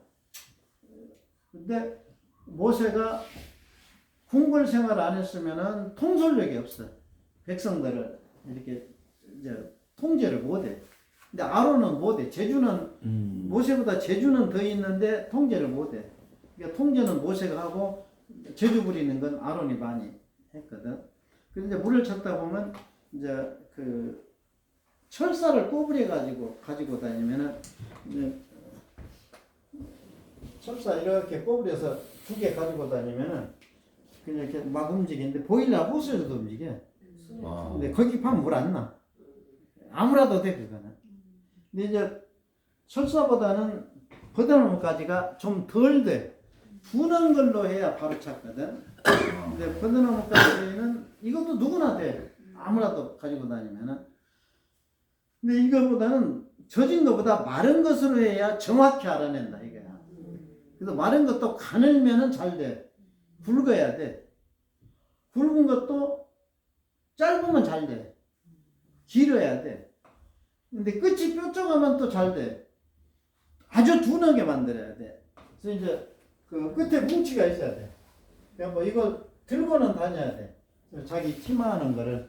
근데 모세가 궁궐 생활 안 했으면은 통솔력이 없어. 백성들을 이렇게 이제 통제를 못해. 근데 아론은 못해. 제주는 모세보다 제주는 더 있는데 통제를 못해. 그러니까 통제는 모세가 하고 제주 부리는 건 아론이 많이 했거든. 그런데 물을 찾다 보면 이제 그 철사를 꼬부려 가지고 다니면은 이제 철사 이렇게 꼬부려서 2개 가지고 다니면은 그냥 이렇게 막 움직이는데 보일러 호수에서도 움직여. 근데 거기 파면 물 안 나. 아무라도 돼 그거는. 근데 이제 철사보다는 버드나무까지가 좀 덜 돼. 두는 걸로 해야 바로 찾거든. 근데 버드나무까지는 이것도 누구나 돼. 아무라도 가지고 다니면은. 근데 이거보다는 젖은 것보다 마른 것으로 해야 정확히 알아낸다 이거야. 그래서 마른 것도 가늘면은 잘 돼. 굵어야 돼. 굵은 것도 짧으면 잘 돼. 길어야 돼. 근데 끝이 뾰족하면 또 잘 돼. 아주 둔하게 만들어야 돼. 그래서 이제 그 끝에 뭉치가 있어야 돼. 그러니까 뭐 이걸 들고는 다녀야 돼. 자기 키만한 거를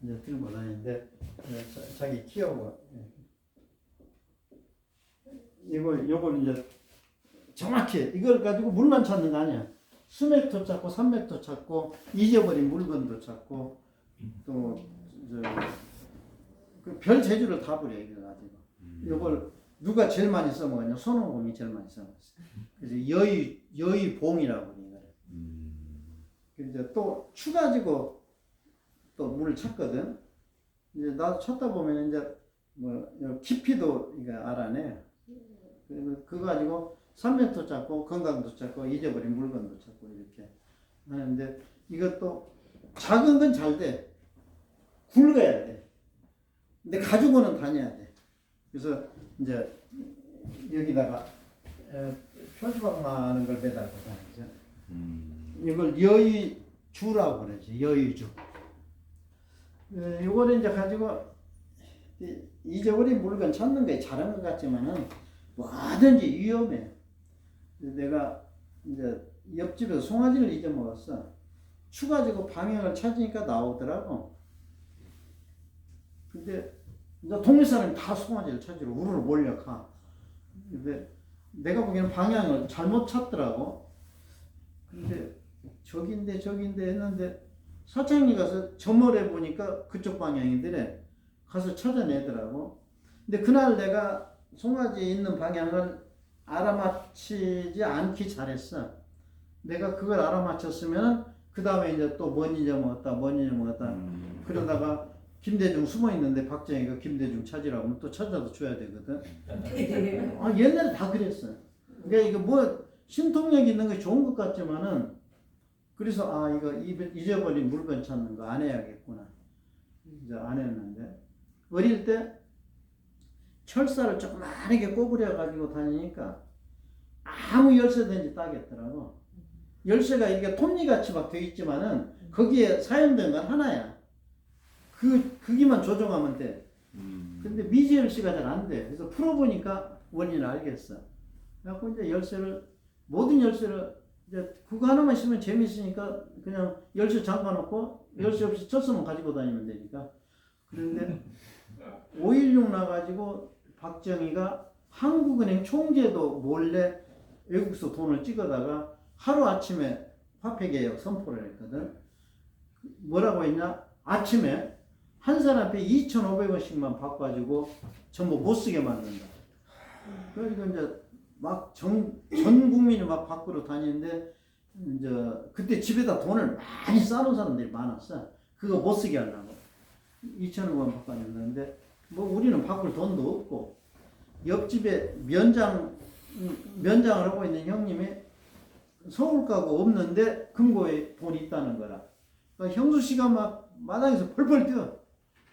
이제 들고 다니는데 자기 키하고 요걸 이제 정확히 이걸 가지고 물만 찾는 거 아니야. 수맥도 찾고 산맥도 찾고 잊어버린 물건도 찾고 또 그 별 재주를 다 부려 이거 가지고. 이걸 누가 제일 많이 써먹었냐? 손오공이 제일 많이 써먹었어. 그래서 여의봉이라고 이거를. 이제 또 추가지고 또 물을 찾거든. 이제 나도 찾다 보면 이제 뭐 깊이도 이거 알아내. 그거 가지고 산맥도 찾고 건강도 찾고 잊어버린 물건도 찾고 이렇게 하는데 이것도 작은 건 잘 돼. 굵어야 돼. 근데 가지고는 다녀야 돼. 그래서 이제 여기다가 표지방망하는 걸 매달고 다니죠. 이걸 여의주라고 그러지. 여의주. 이거를 이제 가지고 잊어버린 물건 찾는 게 잘한 것 같지만은 뭐든지 위험해. 내가 이제 옆집에서 송아지를 잊어먹었어. 추가지고 방향을 찾으니까 나오더라고. 근데 이제 동네 사람이 다 송아지를 찾으러 우르르 몰려가. 근데 내가 보기에는 방향을 잘못 찾더라고. 근데 저긴데 했는데 사장님 가서 점을해 보니까 그쪽 방향이더래. 가서 찾아내더라고. 근데 그날 내가 송아지 있는 방향을 알아맞히지 않기 잘했어. 내가 그걸 알아맞혔으면 그 다음에 이제 또 뭔 잊어먹었다. 그러다가 김대중 숨어 있는데 박정희가 김대중 찾으라고 하면 또 찾아서 줘야 되거든. 아, 옛날에 다 그랬어. 그러니까 이거 뭐 신통력 있는 게 좋은 것 같지만은 그래서 이거 잊어버린 물건 찾는 거 안 해야겠구나. 이제 안 했는데 어릴 때 철사를 조그마하게 꼬부려 가지고 다니니까 아무 열쇠든지 따겠더라고. 열쇠가 이게 톱니같이 막 돼 있지만은 거기에 사용된 건 하나야. 그기만 조정하면 돼. 근데 미지 열쇠가 잘 안 돼. 그래서 풀어보니까 원인을 알겠어. 그래갖고 이제 모든 열쇠를 이제 그거 하나만 있으면 재밌으니까 그냥 열쇠 잠가놓고 열쇠 없이 철수만 가지고 다니면 되니까. 그런데 5.16 나가지고 박정희가 한국은행 총재도 몰래 외국서 돈을 찍어다가 하루 아침에 화폐개혁 선포를 했거든. 뭐라고 했냐? 아침에 한 사람한테 2,500원씩만 바꿔가지고 전부 못 쓰게 만든다. 그러니까 이제 막 전 국민이 막 밖으로 다니는데 이제 그때 집에다 돈을 많이 쌓은 사람들이 많았어. 그거 못 쓰게 하려고 2,000원 바꿔줬는데 뭐 우리는 바꿀 돈도 없고 옆집에 면장을 하고 있는 형님이 서울 가고 없는데 금고에 돈이 있다는 거라. 그러니까 형수 씨가 막 마당에서 펄펄 뛰어.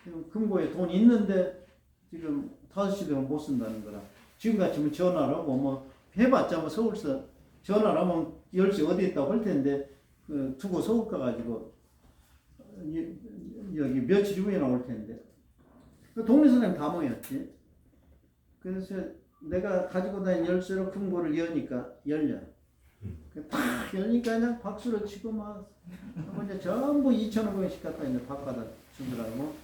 지금 금고에 돈이 있는데 지금 5시 되면 못 쓴다는 거라. 지금같이 뭐 전화를 하고 뭐 해봤자 뭐 서울서 전화를 하면 10시 어디 있다고 할 텐데 두고 서울 가가지고 여기 며칠 후에 나올 텐데 동네 사람 다 모였지. 그래서 내가 가지고 다닌 열쇠로 금고를 여니까 열려. 딱 열니까 그냥 박수를 치고 막 하고 이제 전부 2,500원씩 갖다 이제 바꿔다 주더라고.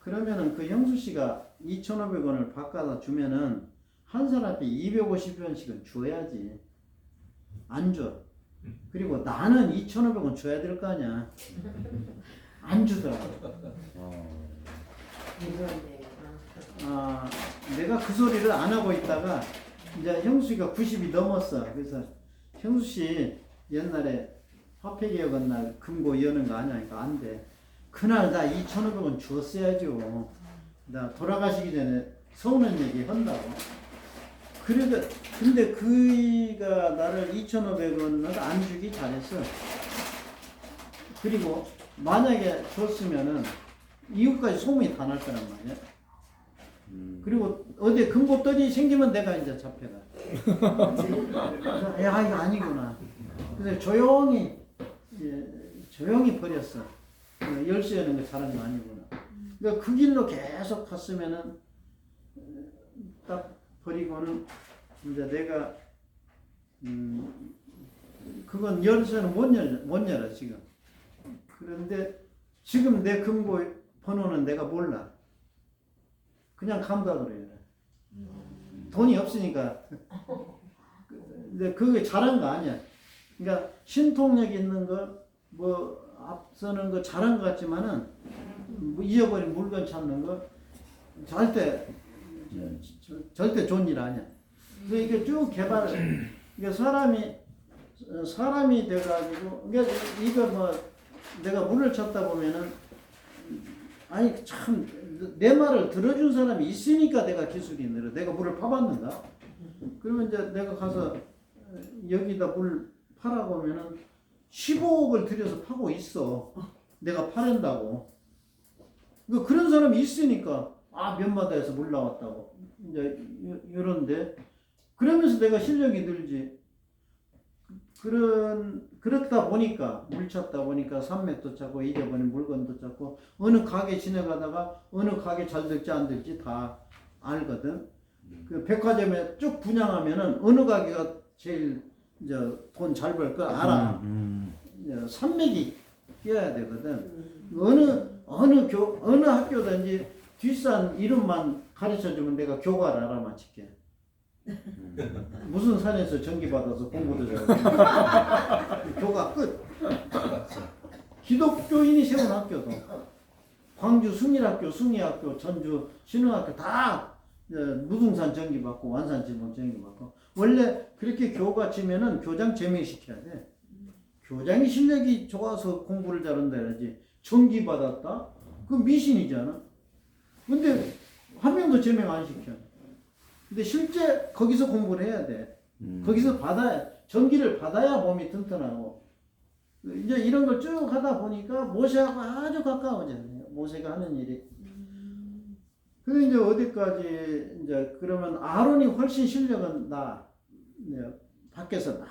그러면은 그 형수 씨가 2,500원을 바꿔다 주면은 한 사람한테 250원씩은 줘야지. 안 줘. 그리고 나는 2,500원 줘야 될 거 아니야. 안 주더라고. 아, 내가 그 소리를 안 하고 있다가 이제 형수가 90이 넘었어. 그래서 형수 씨 옛날에 화폐개혁한 날 금고 여는 거 아니야? 그러니까 안 돼. 그날 나 2,500원 줬어야죠. 나 돌아가시기 전에 서운한 얘기 한다고. 그래도 근데 그이가 나를 2,500원을 안 주기 잘했어. 그리고 만약에 줬으면은 이후까지 소문이 다 날 거란 말이야. 그리고 어디 금고떨이 생기면 내가 이제 잡혀가. 그래서 야 이거 아니구나. 그래서 조용히 버렸어. 열쇠 여는 거 잘한 거 아니구나. 그러니까 그 길로 계속 갔으면은 딱 버리고는 이제 내가 그건 열쇠는 못 열어 지금. 그런데 지금 내 금고 번호는 내가 몰라. 그냥 감각으로 해라. 돈이 없으니까. 근데 그게 잘한 거 아니야. 그러니까 신통력 있는 거, 뭐 앞서는 거 잘한 것 같지만은 뭐 잊어버린 물건 찾는 거 절대 좋은 일 아니야. 그래서 이게 쭉 개발. 그러니까 사람이 돼가지고 그러니까 이거 뭐 내가 물을 쳤다 보면은 아니 참 내 말을 들어준 사람이 있으니까 내가 기술이 늘어. 내가 물을 파봤는가? 그러면 이제 내가 가서 여기다 물 파라고 하면은 15억을 들여서 파고 있어. 내가 파낸다고. 그러니까 그런 사람이 있으니까 몇 마다에서 물 나왔다고. 이제 이런데 그러면서 내가 실력이 늘지. 그렇다 보니까 물 찾다 보니까 산맥도 찾고 잊어버린 물건도 찾고 어느 가게 지나가다가 어느 가게 잘 될지 안 될지 다 알거든. 그 백화점에 쭉 분양하면은 어느 가게가 제일 돈 잘 벌 거 알아. 산맥이 끼어야 되거든. 어느 학교든지 뒷산 이름만 가르쳐 주면 내가 교과를 알아맞힐게. 무슨 산에서 전기 받아서 공부도 잘하고 교과 끝. 기독교인이 세운 학교도 광주 승일학교, 숭이학교, 전주 신흥학교 다 무등산 전기 받고 완산 지붕 전기 받고. 원래 그렇게 교과 치면은 교장 제명시켜야 돼. 교장이 실력이 좋아서 공부를 잘한다 해야지. 전기 받았다? 그건 미신이잖아. 근데 한 명도 제명 안 시켜. 근데 실제 거기서 공부를 해야 돼. 거기서 전기를 받아야 몸이 튼튼하고. 이제 이런 걸 쭉 하다 보니까 모세하고 아주 가까워졌네요. 모세가 하는 일이. 그래서 이제 어디까지, 이제 그러면 아론이 훨씬 실력은 밖에서 막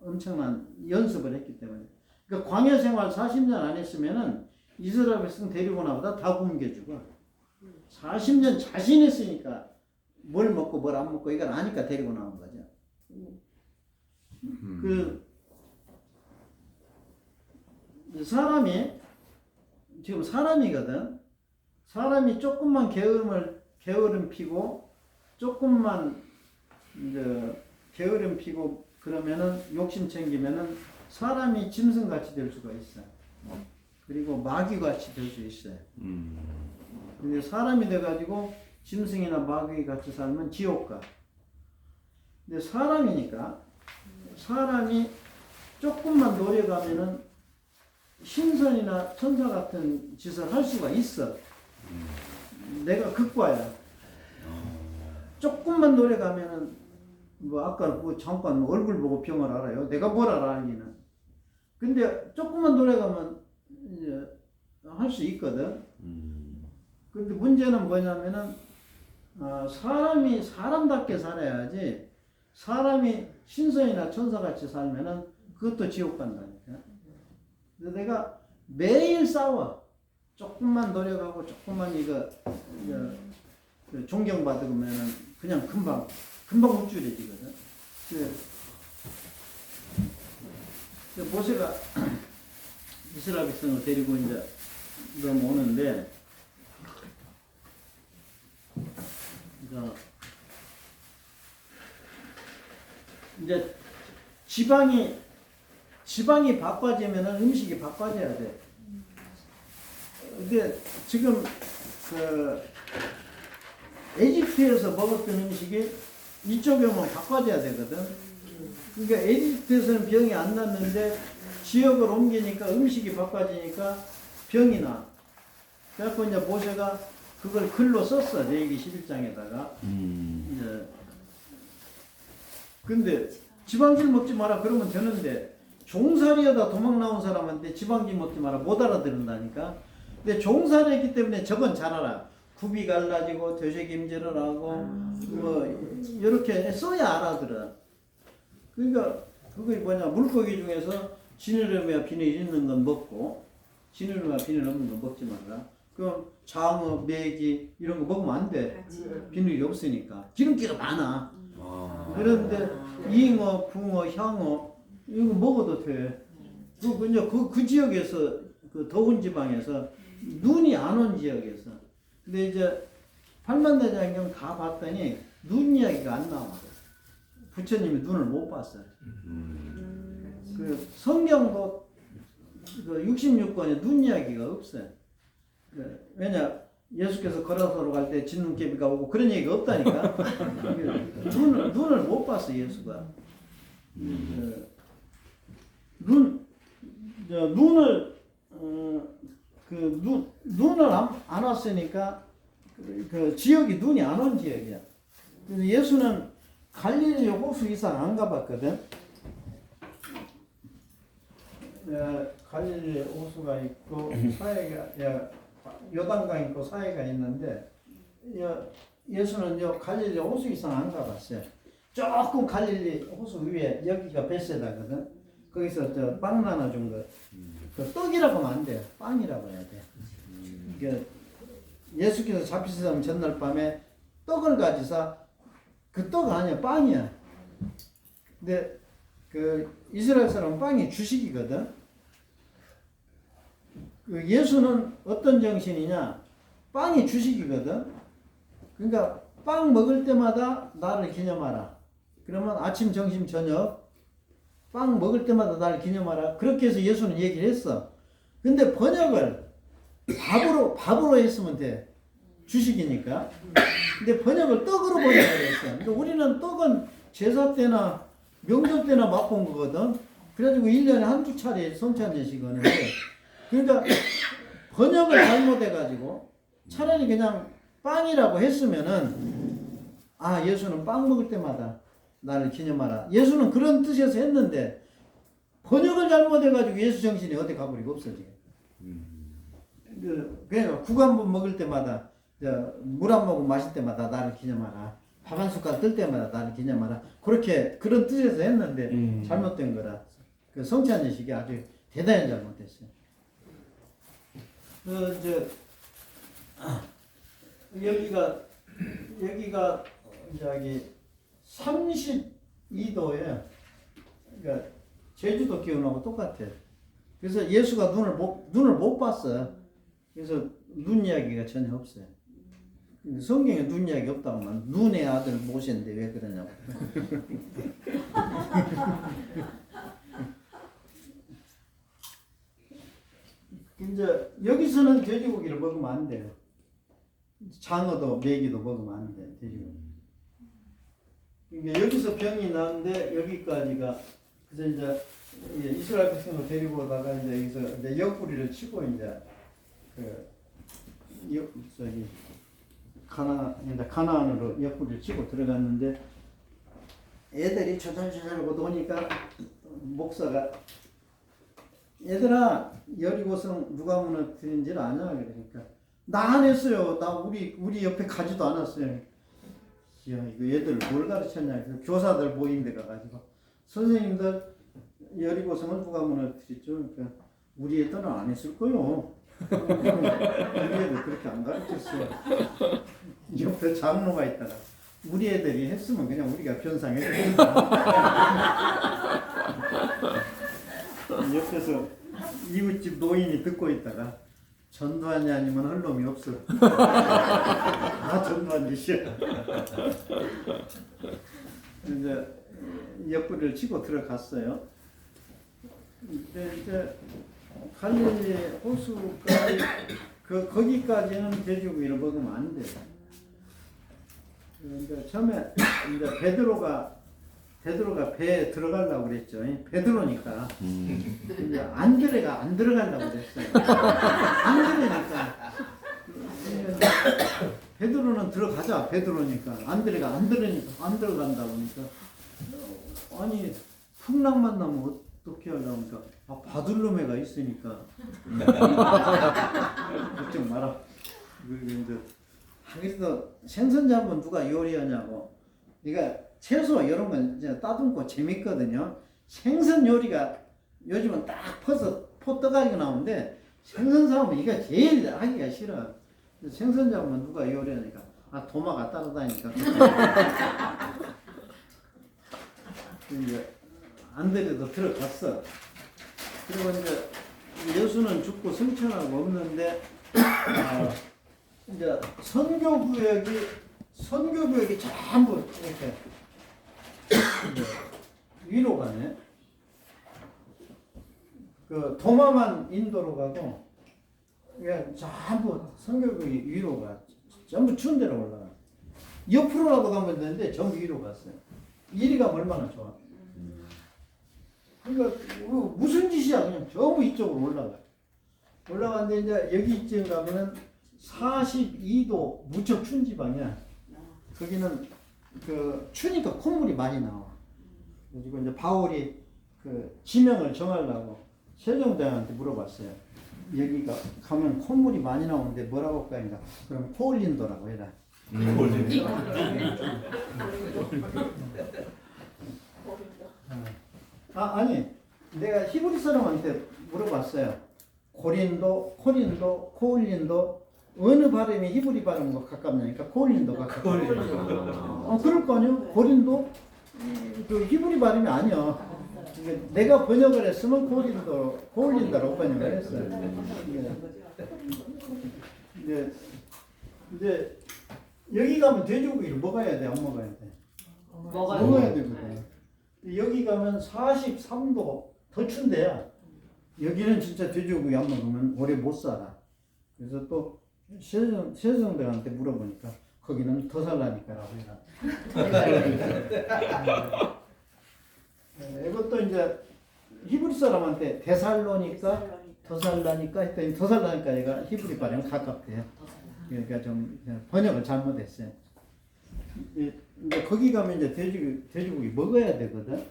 엄청난 연습을 했기 때문에. 그러니까 광야 생활 40년 안 했으면은 이스라엘 백성 데리고 나보다 다 굶겨 죽어. 40년 자신 있으니까 뭘 먹고 뭘 안 먹고 이걸 아니까 데리고 나온 거죠. 사람이 지금 사람이거든. 사람이 조금만 게으름 피고 조금만 이제 게으름 피고 그러면은 욕심 챙기면은 사람이 짐승같이 될 수가 있어. 그리고 마귀같이 될 수 있어요. 근데 사람이 돼가지고 짐승이나 마귀 같이 살면 지옥 가. 근데 사람이니까 사람이 조금만 노력하면은 신선이나 천사 같은 짓을 할 수가 있어. 내가 극과야. 조금만 노력하면은 뭐 아까 뭐 잠깐 얼굴 보고 병을 알아요. 내가 뭘 알아 알기는. 근데 조금만 노력하면 이제 할 수 있거든. 근데 문제는 뭐냐면은 사람이 사람답게 살아야지. 사람이 신선이나 천사같이 살면은 그것도 지옥 간다니까. 그래서 내가 매일 싸워. 조금만 노력하고 조금만 이거 존경받으면은 그냥 금방 묵줄해지거든. 모세가 이스라엘 백성을 데리고 이제 넘어오는데 이제 지방이 바빠지면은 음식이 바빠져야 돼. 근데 지금 그 에집트에서 먹었던 음식이 이쪽에 오면 바꿔줘야 되거든. 그러니까 에집트에서는 병이 안 났는데 지역을 옮기니까 음식이 바꿔지니까 병이 나. 그래갖고 이제 모세가 그걸 글로 썼어. 레위기 11장에다가. 이제 근데 지방질 먹지 마라 그러면 되는데 종살이하다 도망 나온 사람한테 지방질 먹지 마라 못 알아들은다니까. 근데 종살이했기 때문에 저건 잘 알아. 굽이 갈라지고 되새김질을 하고 뭐 이렇게 써야 알아들어. 그러니까 그게 뭐냐 물고기 중에서 지느러미와 비늘 있는 건 먹고 지느러미와 비늘 없는 건 먹지 말라. 그럼 장어, 메기 이런 거 먹으면 안 돼. 비늘이 없으니까 기름기가 많아. 그런데 잉어, 붕어, 향어 이거 먹어도 돼. 그 지역에서 그 더운 지방에서 눈이 안 온 지역에서. 근데 이제 팔만대장경 다 봤더니 눈 이야기가 안 나와. 부처님이 눈을 못 봤어요. 그 성경도 그 66권에 눈 이야기가 없어요. 왜냐 예수께서 걸어서로 갈 때 진눈깨비가 오고 그런 얘기가 없다니까. 눈을 못 봤어 예수가. 눈을 안 왔으니까 그 지역이 눈이 안 온 지역이야. 그래서 예수는 갈릴리 호수 이상 안 가봤거든. 갈릴리 호수가 있고 사해가 요단강 있고 사해가 있는데 예수는 갈릴리 호수 이상 안 가봤어요. 조금 갈릴리 호수 위에 여기가 베세다거든. 거기서 저 빵 나눠준 거. 그 떡이라고 하면 안 돼. 빵이라고 해야 돼. 그러니까 예수께서 잡히시던 전날 밤에 떡을 가지사 그 떡 아니야 빵이야. 근데 그 이스라엘 사람은 빵이 주식이거든. 그 예수는 어떤 정신이냐? 빵이 주식이거든. 그러니까 빵 먹을 때마다 나를 기념하라. 그러면 아침, 점심, 저녁 빵 먹을 때마다 나를 기념하라. 그렇게 해서 예수는 얘기를 했어. 근데 번역을 밥으로 했으면 돼. 주식이니까. 근데 번역을 떡으로 번역을 했어. 그러니까 우리는 떡은 제사 때나 명절 때나 맛본 거거든. 그래가지고 1년에 한두 차례 성찬제식 하는데 그러니까 번역을 잘못해가지고 차라리 그냥 빵이라고 했으면은 아 예수는 빵 먹을 때마다 나를 기념하라. 예수는 그런 뜻에서 했는데 번역을 잘못해가지고 예수 정신이 어디 가버리고 없어지게. 그러니까 국 한 번 먹을 때마다 물 한 모금 마실 때마다 나를 기념하라. 밥 한 숟갈 뜰 때마다 나를 기념하라. 그렇게 그런 뜻에서 했는데 잘못된 거라. 그 성찬제식이 아주 대단히 잘못됐어요. 여기가 저기 32도에 그러니까 제주도 기온하고 똑같아. 그래서 예수가 눈을 못 봤어. 그래서 눈 이야기가 전혀 없어요. 성경에 눈 이야기 없다고 하면 눈의 아들 모세인데 왜 그러냐고. 이제 여기서는 돼지고기를 먹으면 안 돼요. 장어도 메기도 먹으면 안 돼. 돼지고기. 그러니까 여기서 병이 나는데 여기까지가 그래서 이제 이스라엘 백성을 데리고 오다가 이제 여기서 이제 옆구리를 치고 이제 저기 가나안으로 옆구리를 치고 들어갔는데 애들이 조잘조잘 오니까 목사가 얘들아 여리고성 누가 무너뜨린 줄 아냐 그러니까 나 안 했어요. 나 우리 옆에 가지도 않았어요. 야 이거 얘들 뭘 가르쳤냐. 그래서 교사들 모인 데 가가지고 선생님들 여리고성을 누가 무너뜨렸죠. 그러니까 우리 애들은 안 했을 거요. 우리 애들 그렇게 안 가르쳤어요. 옆에 장로가 있다가 우리 애들이 했으면 그냥 우리가 변상했다. 옆에서 이웃집 노인이 듣고 있다가 전두환이 아니면 할 놈이 없어. 다 전두환 짓이야. 이제 옆구리를 치고 들어갔어요. 근데 이제 갈릴리 호수까지 거기까지는 돼지고기를 먹으면 안 돼. 이제 처음에 이제 베드로가 배에 들어가려고 그랬죠. 베드로니까. 이제 안드레가 안 들어가려고 그랬어요. 안드레니까. 베드로는 들어가자. 베드로니까. 안드레가 안 들어간다고 하니까. 아니 풍랑만 나면 어떻게 하려고 하니까 바둘로메가 있으니까. 걱정 마라. 그래서 생선 잡으면 누가 요리하냐고. 네가 채소 이런 건 이제 따듬고 재밌거든요. 생선 요리가 요즘은 딱 퍼서 포떡하게 나오는데 생선 사오면 이거 제일 하기가 싫어. 생선 잡으면 누가 요리하니까 도마가 따라다니까. 이제 안드레도 들어갔어. 그리고 이제 예수는 죽고 승천하고 없는데 이제 선교구역이 전부 이렇게 위로 가네. 그 도마만 인도로 가고 그냥 전부 선교구역이 위로 가. 전부 추운 데로 올라가. 옆으로라도 가면 되는데 전부 위로 갔어요. 이리 가면 얼마나 좋아. 그러니까 무슨 짓이야. 그냥 전부 이쪽으로 올라갔는데 이제 여기쯤 가면은 42도 무척 추운 지방이야. 거기는 그 추니까 콧물이 많이 나와. 그리고 이제 바울이 그 지명을 정하려고 세종대왕한테 물어봤어요. 여기가 가면 콧물이 많이 나오는데 뭐라고 할까? 그럼 코올린도라고 해라. 아니 내가 히브리 사람한테 물어봤어요. 고린도, 코린도, 코올린도 어느 발음이 히브리 발음과 가깝냐니까 코올린도가 가까워. 그럴 거 아니야? 고린도 그 히브리 발음이 아니야. 내가 번역을 했으면 코올린다라고 번역을 했어요. 이제 여기 가면 돼지고기를 먹어야 돼, 안 먹어야 돼? 먹어야 되거든. 여기 가면 43도 더 춘데야. 여기는 진짜 돼지고기 안 먹으면 오래 못 살아. 그래서 또 세종대왕한테 물어보니까 거기는 더 살라니까라고 해라. 이것도 이제 히브리 사람한테 데살로니까 더 살라니까 했더니 더 살라니까 얘가 히브리 발음 가깝대요. 그러니까 좀 번역을 잘못했어요. 이제 거기 가면 이제 돼지고기 먹어야 되거든.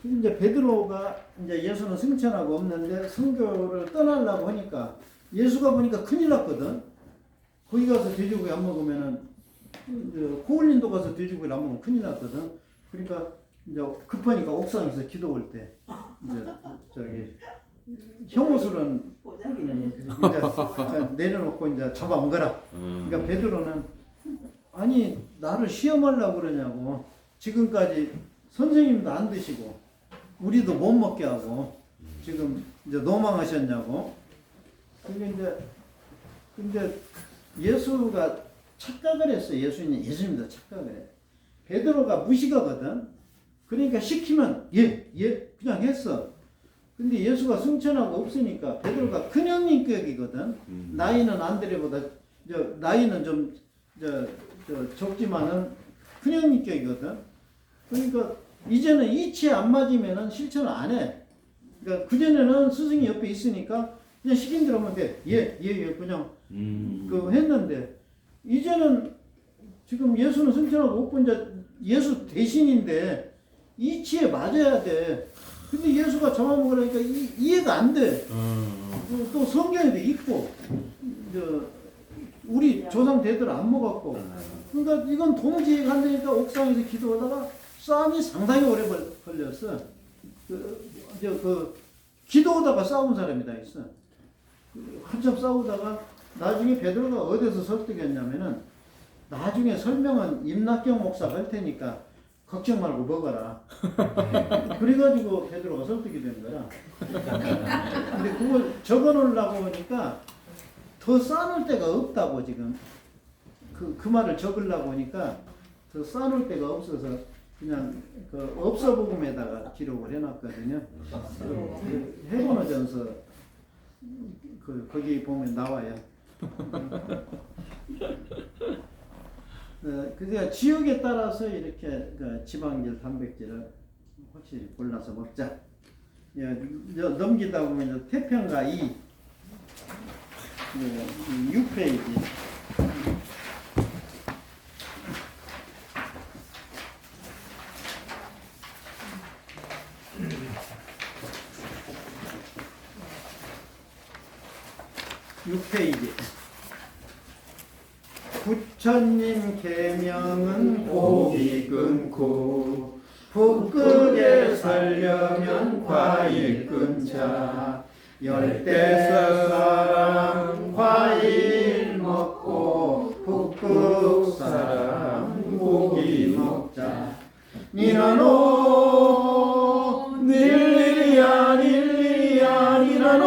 이제 베드로가 이제 예수는 승천하고 없는데 선교를 떠나려고 하니까 예수가 보니까 큰일 났거든. 거기 가서 돼지고기 안 먹으면은 코올린도 가서 돼지고기를 안 먹으면 큰일 났거든. 그러니까 이제 급하니까 옥상에서 기도 올 때 이제 저기 혐오술은 이제 내려놓고 이제 잡아온 거라. 그러니까 베드로는 아니 나를 시험하려고 그러냐고. 지금까지 선생님도 안 드시고 우리도 못 먹게 하고 지금 이제 노망하셨냐고. 근데 예수가 착각을 했어. 예수님도 착각을 해. 베드로가 무식하거든. 그러니까 시키면 그냥 했어. 근데 예수가 승천하고 없으니까 베드로가 큰형님격이거든. 나이는 안드레보다 나이는 좀 적지만은 큰형님격이거든. 그러니까 이제는 이치에 안 맞으면은 실천을 안 해. 그러니까 그전에는 스승이 옆에 있으니까 그냥 시킨 대로 하면 돼. 그냥 그 했는데 이제는 지금 예수는 승천하고 없고 이제 예수 대신인데 이치에 맞아야 돼. 근데 예수가 정하는 거라니까 이해가 안 돼. 또 성경에도 있고 우리 조상 대들 안 먹었고. 그러니까 이건 동지에 간다니까 옥상에서 기도하다가 싸움이 상당히 오래 걸렸어. 기도하다가 싸운 사람이 다 있어. 한참 싸우다가 나중에 베드로가 어디서 설득했냐면은 나중에 설명은 임낙경 목사가 할 테니까 걱정 말고 먹어라. 그래가지고 베드로가 설득이 된 거야. 근데 그걸 적어놓으려고 하니까 더 쌓아놓을 데가 없다고 지금. 그 말을 적으려고 하니까 더 쌓아놓을 데가 없어서 그냥 그 업서복음에다가 기록을 해놨거든요. 그 헤브론전서 거기 보면 나와요. 그러니까 지역에 따라서 이렇게 그 지방질, 단백질을 확실히 골라서 먹자. 넘기다 보면 태평가 2, 6페이지. 부처님 계명은 고기 끊고 북극에 살려면 과일 끊자. 열대 사람 과일 먹고 북극 사람 고기 먹자. 니나노 닐리리야 닐리리야 니나노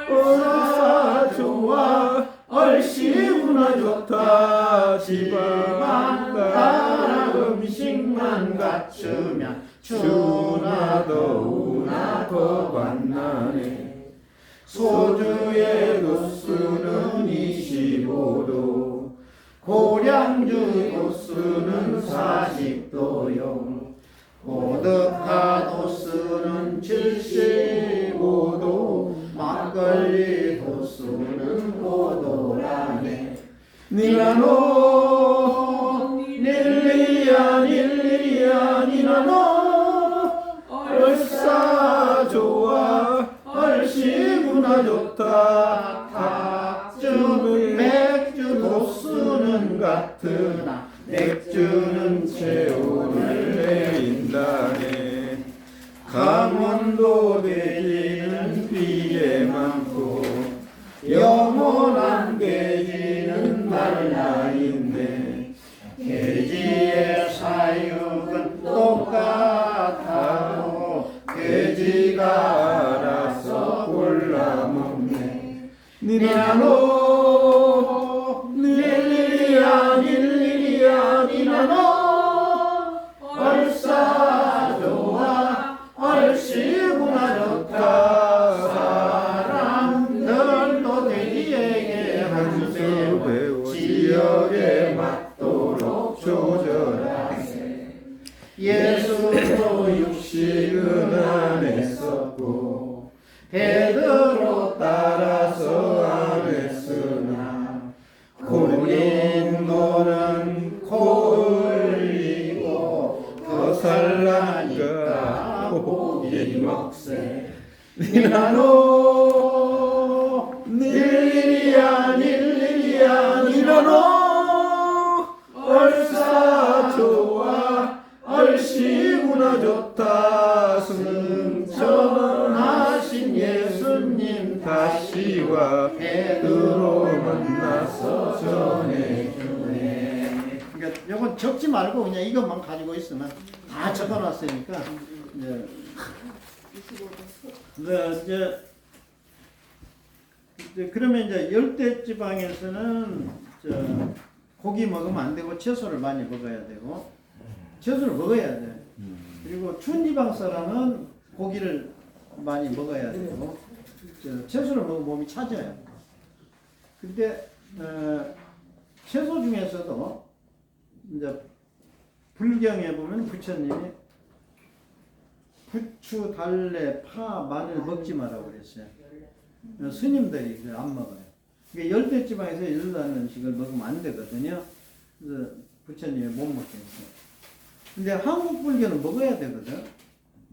얼싸 좋아 얼씨구나 좋다. 지방 따라 음식만 갖추면 추나 더우나 더 만나네. 소주의 도수는 25도 고량주 도수는 40도요 보드카 도수는 75도 막걸리 도수는 5도라네. 니나노 닐리야 닐리야 니나노 얼싸 좋아 얼씨구나 좋다. 각주 맥주 도수는 같으나 맥주는 체온을 내린다네. 강원도 돼지는 비에 많고 영원한 돼지는 말라있네. 돼지의 사육은 똑같아도 돼지가 알아서 골라 먹네. 니나노 닐리리야 닐리리야 니나노 얼싸 좋아 얼씨구나 좋다. 사람들도 돼지에게 한 수 배워 지역에 맞도록 조절하세. 예수도 육식은 안 했었고 베드로 따라서 안 했으나 고린도는 코 흘리고 더 살라니까 고기 먹세. 니나노 닐리리야 닐리리야 니나노 얼싸 좋아 얼씨구나 좋다. 승천하신 예수님 다시와 베드로 만나서 전해주네. 그러니까 이건 적지 말고 그냥 이것만 가지고 있으면 다 적어놨으니까 이제 그러면 이제 열대 지방에서는 고기 먹으면 안 되고 채소를 많이 먹어야 되고 채소를 먹어야 돼. 그리고 추운 지방 사람은 고기를 많이 먹어야 되고 채소를 먹으면 몸이 차져요. 근데 채소 중에서도 이제 불경에 보면 부처님이 부추, 달래, 파, 마늘 먹지 마라고 그랬어요. 스님들이 안 먹어요. 그러니까 열대 지방에서 일어나는 음식을 먹으면 안 되거든요. 그래서 부처님이 못 먹게 했어요. 근데 한국 불교는 먹어야 되거든.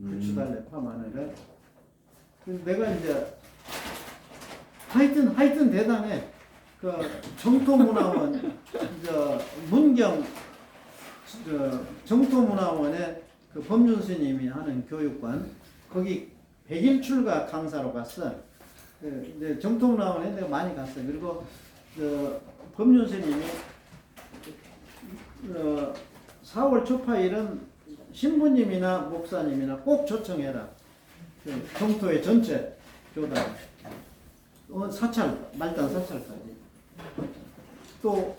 부추, 달래, 파, 마늘을. 근데 내가 이제 하여튼 대단해. 그 정토문화원 문경 정토문화원에 그 법륜 스님이 하는 교육관 거기 100일 출가 강사로 갔어. 이제 정토문화원에 내가 많이 갔어. 그리고 법륜 스님이 4월 초파일은 신부님이나 목사님이나 꼭 초청해라. 그 정토의 전체 교단, 사찰, 말단 사찰까지. 또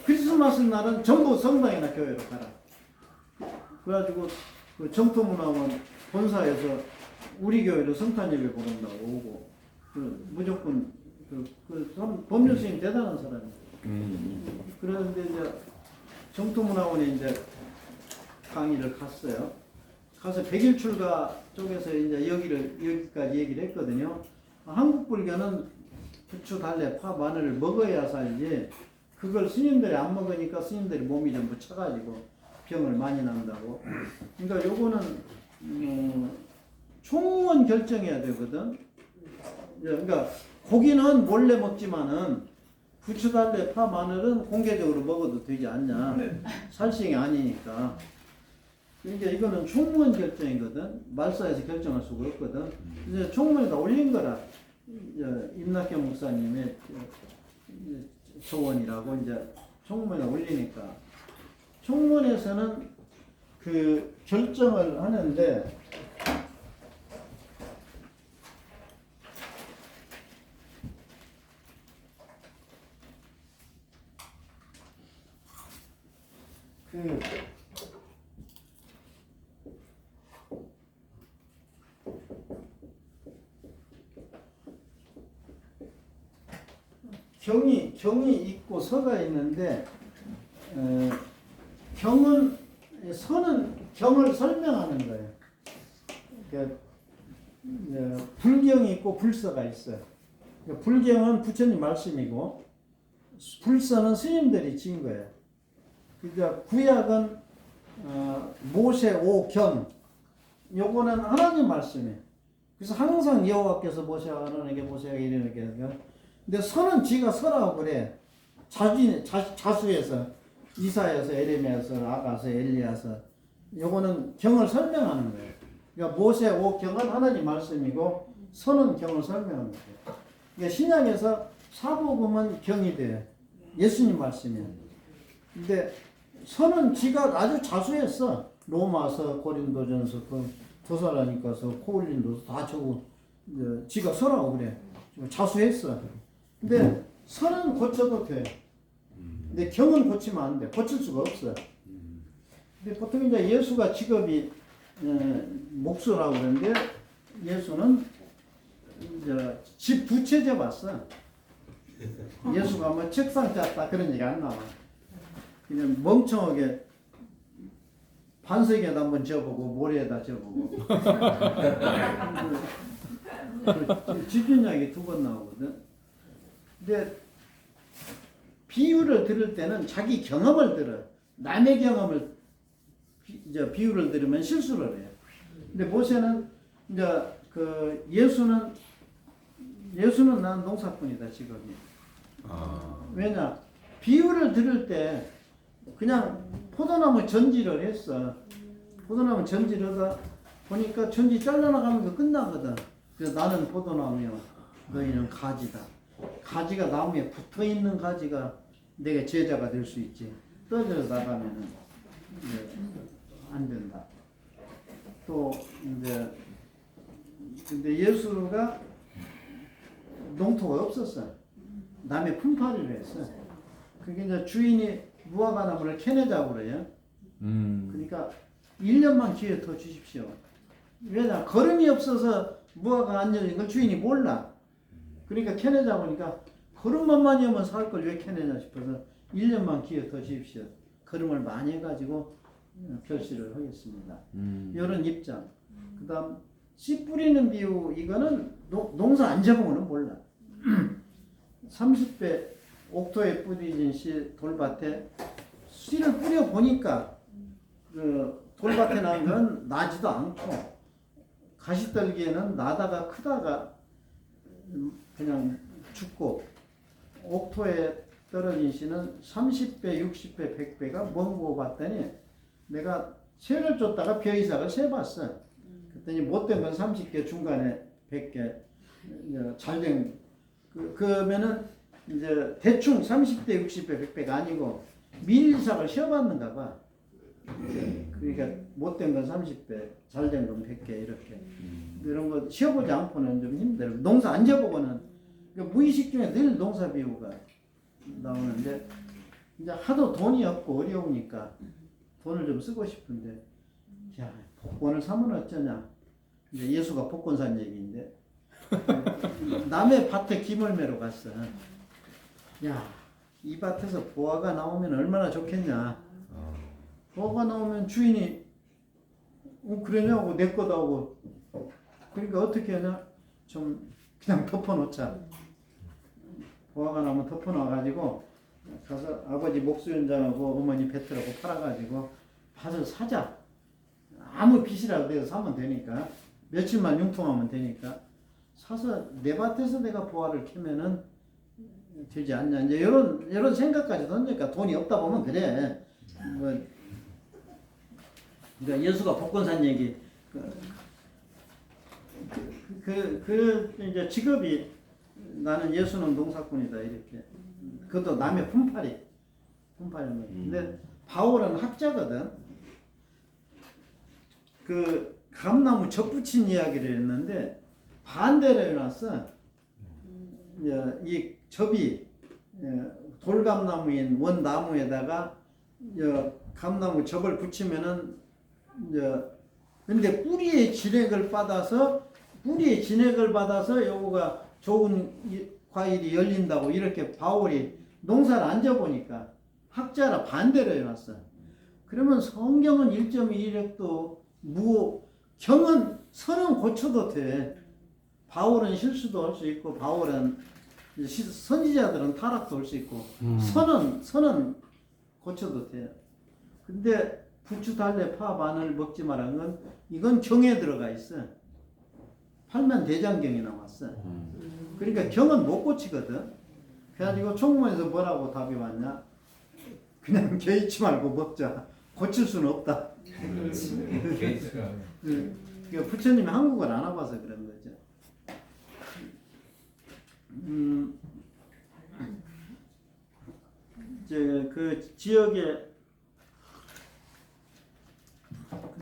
크리스마스 날은 전부 성당이나 교회로 가라. 그래가지고 그 정토문화원 본사에서 우리 교회로 성탄 예배 보낸다고 오고, 무조건 법률 스님 대단한 사람이에요. 그런데 이제 정토문화원에 이제 강의를 갔어요. 가서 백일출가 쪽에서 이제 여기까지 얘기를 했거든요. 한국 불교는 부추, 달래, 파, 마늘을 먹어야 살지, 그걸 스님들이 안 먹으니까 스님들이 몸이 전부 차가지고 병을 많이 난다고. 그러니까 요거는 총무원 결정해야 되거든. 그러니까 고기는 몰래 먹지만은 부추, 달래, 파, 마늘은 공개적으로 먹어도 되지 않냐. 살생이 아니니까. 그러니까 이거는 총무원 결정이거든. 말사에서 결정할 수가 없거든. 이제 총무원에다 올린 거라. 임낙현 목사님의 소원이라고 이제 총무원에 올리니까. 총무원에서는 그 결정을 하는데, 경이 있고 서가 있는데, 서는 경을 설명하는 거예요. 그러니까 불경이 있고 불서가 있어요. 그러니까 불경은 부처님 말씀이고, 불서는 스님들이 지은 거예요. 그러니까 구약은 모세 오경, 요거는 하나님 말씀이에요. 그래서 항상 여호와께서 모세와 아론에게 모세가 이르게. 근데 서는 지가 서라고 그래. 자수에서, 이사야서, 에레미야서, 아가서, 엘리야서, 요거는 경을 설명하는 거예요. 그러니까 모세 오경은 하나님 말씀이고, 서는 경을 설명하는 거예요. 그러니까 신약에서 사복음은 경이 돼요. 예수님 말씀이에요. 근데 서는 지가 아주 자수했어. 로마서, 고린도전서, 도살라니까서, 코올린도서 다 저거 지가 서라고 그래. 자수했어. 근데 서는 고쳐도 돼. 근데 경은 고치면 안 돼. 고칠 수가 없어. 근데 보통 이제 예수가 직업이 목수라고 그러는데, 예수는 이제 집 부채져 봤어. 예수가 뭐 책상 짰다 그런 얘기 안 나와. 그냥 멍청하게 반석에다 한번 져보고 모래에다 져보고. 집균약이 2번 나오거든. 근데 비유를 들을 때는 자기 경험을 들어. 남의 경험을 비유를 들으면 실수를 해요. 근데 모세는 이제 예수는 난 농사꾼이다 직업이. 왜냐? 비유를 들을 때 그냥 포도나무 전지를 했어. 포도나무 전지를 하다 보니까 전지 잘라나가면서 끝나거든. 그래서 나는 포도나무요, 너희는 가지다. 가지가 나무에 붙어있는 가지가 내가 제자가 될 수 있지. 떨어져 나가면은 안 된다. 또 이제 근데 예수가 농토가 없었어. 남의 품팔이를 했어. 그게 이제 주인이 무화과 나무를 캐내자고 그래요. 그러니까 1년만 기회 더 주십시오. 왜냐? 걸음이 없어서 무화과 안 열린 걸 주인이 몰라. 그러니까 캐내자고 하니까 걸음만 많이 하면 살 걸 왜 캐내냐 싶어서 1년만 기회 더 주십시오. 걸음을 많이 해가지고 결실을 하겠습니다. 이런 입장. 그 다음 씨 뿌리는 비유, 이거는 농사 안 잡으면 몰라. 30배 옥토에 뿌려진 씨 돌밭에 씨를 뿌려 보니까 그 돌밭에 난 건 나지도 않고, 가시떨기에는 나다가 크다가 그냥 죽고, 옥토에 떨어진 씨는 30배, 60배, 100배가 뭔고 봤더니 내가 세를 쫓다가 벼이삭을 세봤어. 그랬더니 못된 건 30개, 중간에 100개, 잘된 그러면은 이제 대충 30대, 60배, 100배가 아니고 밀리삭을 쉬어봤는가 봐. 그러니까 못된 건 30배, 잘된 건 100개 이렇게. 이런 거 쉬어보지 않고는 좀 힘들어. 농사 안 지어보고는 그러니까 무의식 중에 늘 농사 비유가 나오는데 이제 하도 돈이 없고 어려우니까 돈을 좀 쓰고 싶은데 야 복권을 사면 어쩌냐. 이제 예수가 복권 산 얘기인데 남의 밭에 김을 매러 갔어. 야, 이 밭에서 보화가 나오면 얼마나 좋겠냐. 보화가 나오면 주인이 그러냐고 내 거다 하고 그러니까 어떻게 하냐. 좀 그냥 덮어놓자. 보화가 나오면 덮어놔가지고 가서 아버지 목수연장하고 어머니 배트라고 팔아가지고 밭을 사자. 아무 빚이라도 내서 사면 되니까 며칠만 융통하면 되니까 사서 내 밭에서 내가 보화를 캐면은 되지 않냐. 이제 이런 생각까지 던지니까 돈이 없다 보면 그래. 뭐 그러니까 예수가 복권 산 얘기 이제 직업이 나는 예수는 농사꾼이다 이렇게. 그것도 남의 품팔이. 근데 바울은 학자거든. 그 감나무 접붙인 이야기를 했는데 반대로 해놨어. 이 접이 돌감나무인 원나무에다가 감나무 접을 붙이면은 근데 뿌리의 진액을 받아서 요거가 좋은 과일이 열린다고 이렇게 바울이 농사를 안 져보니까 학자라 반대로 해놨어. 그러면 성경은 1.1획도 경은 선은 고쳐도 돼. 바울은 실수도 할 수 있고 바울은 선지자들은 타락도 할 수 있고 선은 고쳐도 돼. 근데 부추 달래 파 마늘 먹지 말라는 건 이건 경에 들어가 있어. 팔만 대장경에 나왔어. 그러니까 경은 못 고치거든. 그래가지고 총무에서 뭐라고 답이 왔냐? 그냥 개의치 말고 먹자. 고칠 수는 없다. 부처님이 한국을 안 와봐서 그런 거죠. 이제 그 지역에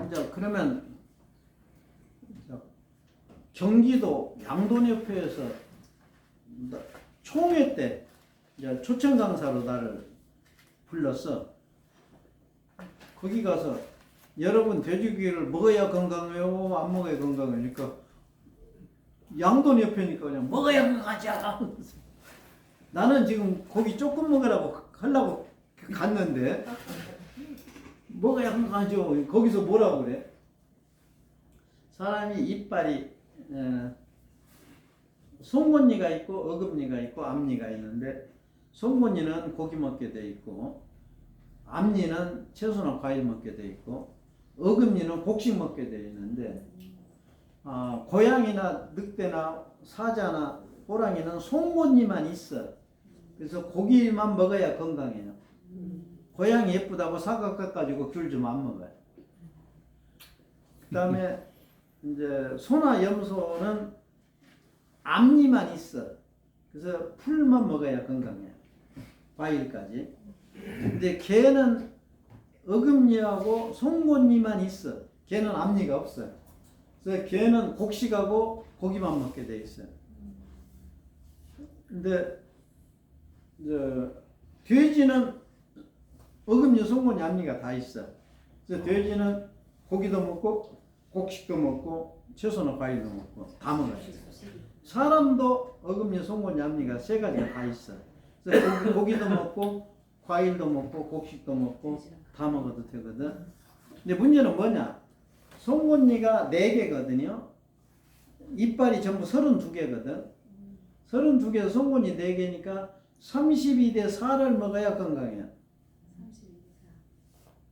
이제 그러면 경기도 양돈협회에서 총회 때 이제 초청 강사로 나를 불렀어. 거기 가서 여러분 돼지고기를 먹어야 건강해요, 안 먹어야 건강해요. 그러니까 양돈협회니까 그냥 먹어야 건강하자. 나는 지금 고기 조금 먹으라고 하려고 갔는데 먹어야 건강하죠. 거기서 뭐라고 그래? 사람이 이빨이 송곳니가 있고 어금니가 있고 앞니가 있는데 송곳니는 고기 먹게 돼 있고 앞니는 채소나 과일 먹게 돼 있고 어금니는 곡식 먹게 돼 있는데 고양이나 늑대나 사자나 호랑이는 송곳니만 있어. 그래서 고기만 먹어야 건강해요. 고양이 예쁘다고 사과 깎아가지고 귤 좀 안 먹어요. 그 다음에 이제 소나 염소는 앞니만 있어. 그래서 풀만 먹어야 건강해요. 과일까지. 근데 개는 어금니하고 송곳니만 있어. 개는 앞니가 없어. 그래서 개는 곡식하고 고기만 먹게 돼 있어요. 근데 돼지는 어금니, 송곳니, 앞니가 다 있어. 그래서 돼지는 고기도 먹고 곡식도 먹고 채소나 과일도 먹고 다 먹어요. 사람도 어금니, 송곳니, 앞니가 세 가지가 다 있어. 그래서 고기도 먹고 과일도 먹고 곡식도 먹고 다 먹어도 되거든. 근데 문제는 뭐냐? 송곳니가 4개거든요. 이빨이 전부 32개거든. 32개에서 송곳니 4개니까 32대 4를 먹어야 건강해요.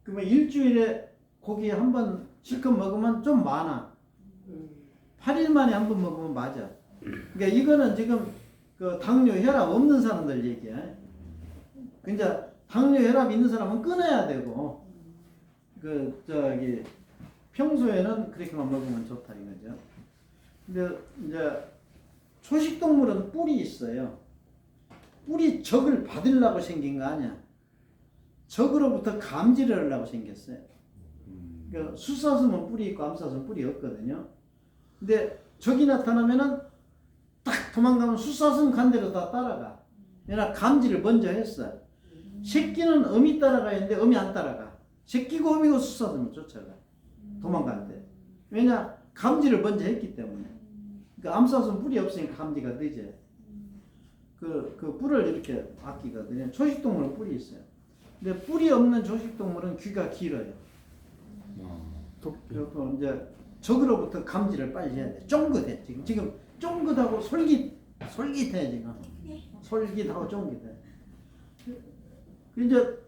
그러면 일주일에 고기 한 번 실컷 먹으면 좀 많아. 8일 만에 한 번 먹으면 맞아. 그러니까 이거는 지금 그 당뇨, 혈압 없는 사람들 얘기야. 그러니까 당뇨, 혈압 있는 사람은 끊어야 되고, 평소에는 그렇게만 먹으면 좋다 이거죠. 근데 이제 초식 동물은 뿔이 있어요. 뿔이 적을 받으려고 생긴 거 아니야. 적으로부터 감지를 하려고 생겼어요. 그러니까 숫사슴은 뿔이 있고 암사슴은 뿔이 없거든요. 근데 적이 나타나면은 딱 도망가면 숫사슴 간 대로 다 따라가. 왜냐 감지를 먼저 했어. 새끼는 어미 따라가야 되는데 어미 안 따라가. 새끼고 어미고 숫사슴을 쫓아가. 도망갈 때. 왜냐 감지를 먼저 했기 때문에. 그러니까 암사슴은 뿔이 없으니까 감지가 늦어요. 그 뿔을 이렇게 아끼거든요. 초식동물은 뿔이 있어요. 근데 뿔이 없는 초식동물은 귀가 길어요. 그리고 이제 적으로부터 감지를 빨리 해야 돼. 쫑긋해. 지금 쫑긋하고 솔깃해 지금. 솔깃하고 쫑긋해. 이제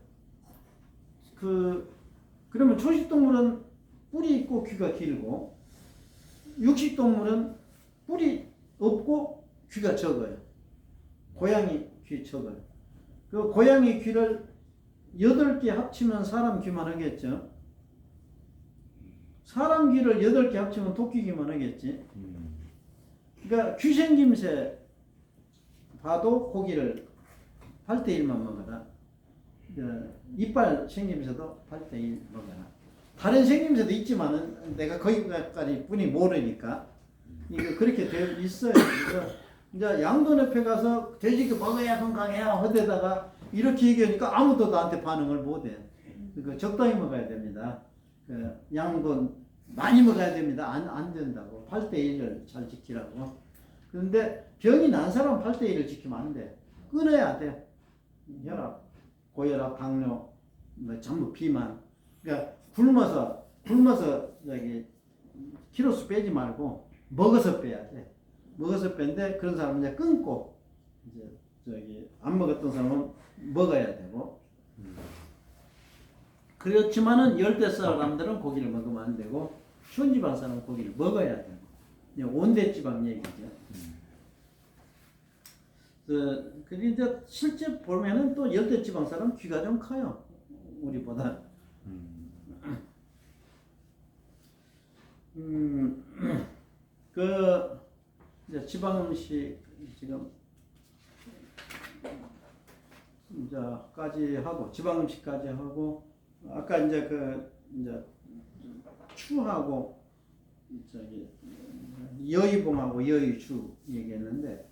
그러면 초식동물은 뿔이 있고 귀가 길고 육식동물은 뿔이 없고 귀가 적어요. 고양이 귀 적어요. 그 고양이 귀를 8개 합치면 사람 귀만 하겠죠. 사람 귀를 8개 합치면 토끼 귀만 하겠지. 그러니까 귀 생김새 봐도 고기를 8대1만 먹어라. 이빨 생김새도 8대1 먹어라. 다른 생김새도 있지만은 내가 거기까지 뿐이 모르니까 이거 그렇게 되어 있어요. 그래서 이제 양돈협회 가서 돼지고 먹어야 건강해야 하대다가 이렇게 얘기하니까 아무도 나한테 반응을 못해. 그러니까 적당히 먹어야 됩니다. 양돈 많이 먹어야 됩니다. 안 된다고. 8대1을 잘 지키라고. 그런데 병이 난 사람은 8대1을 지키면 안 돼. 끊어야 돼. 혈압, 고혈압, 당뇨, 전부 비만. 그러니까 굶어서 저기 키로수 빼지 말고 먹어서 빼야 돼. 먹어서 뺀데 그런 사람은 이제 끊고 이제 저기 안 먹었던 사람은 먹어야 되고. 그렇지만은 열대 사람들은 고기를 먹으면 안 되고 추운 지방 사람은 고기를 먹어야 되고. 온대 지방 얘기죠. 그런데 실제 보면은 또 열대 지방 사람 귀가 좀 커요. 우리보다. 이제 지방 음식 지금 이제까지 하고 지방 음식까지 하고 아까 이제 이제 추하고 저기 여의봉하고 여의주 얘기했는데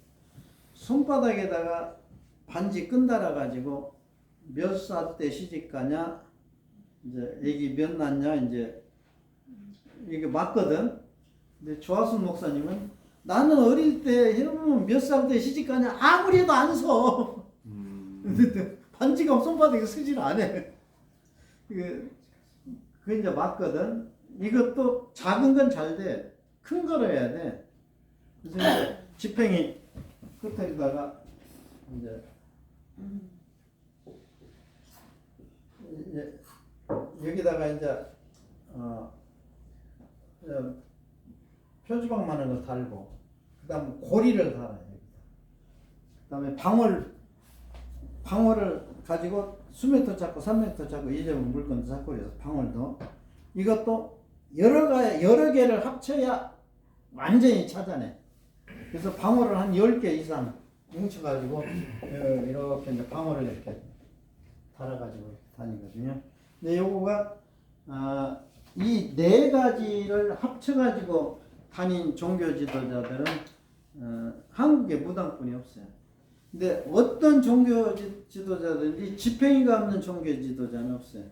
손바닥에다가 반지 끈 달아 가지고 몇 살 때 시집 가냐 이제 애기 몇 낳냐 이제 이게 맞거든. 근데 조하순 목사님은 나는 어릴 때 해보면 몇 살 때 시집 가냐 아무리 해도 안 서. 반지가 손바닥에 서질 안 해. 그게 이제 맞거든. 이것도 작은 건 잘 돼. 큰 거로 해야 돼. 그래서 이제 지팽이 끝에다가 이제 여기다가 이제 표주방 많은 걸 달고 그다음에 고리를 달아요. 그다음에 방울을 가지고 수메터 잡고 3m 잡고 이제는 물건도 잡고 그래서 방울도 이것도 여러 개를 합쳐야 완전히 찾아내. 그래서 방울을 한 10개 이상 뭉쳐가지고 이렇게 이제 방울을 이렇게 달아가지고 다니거든요. 근데 요거가 이 4가지를 합쳐가지고 다닌 종교 지도자들은 한국에 무당뿐이 없어요. 근데 어떤 종교 지도자든지 지팽이가 없는 종교 지도자는 없어요.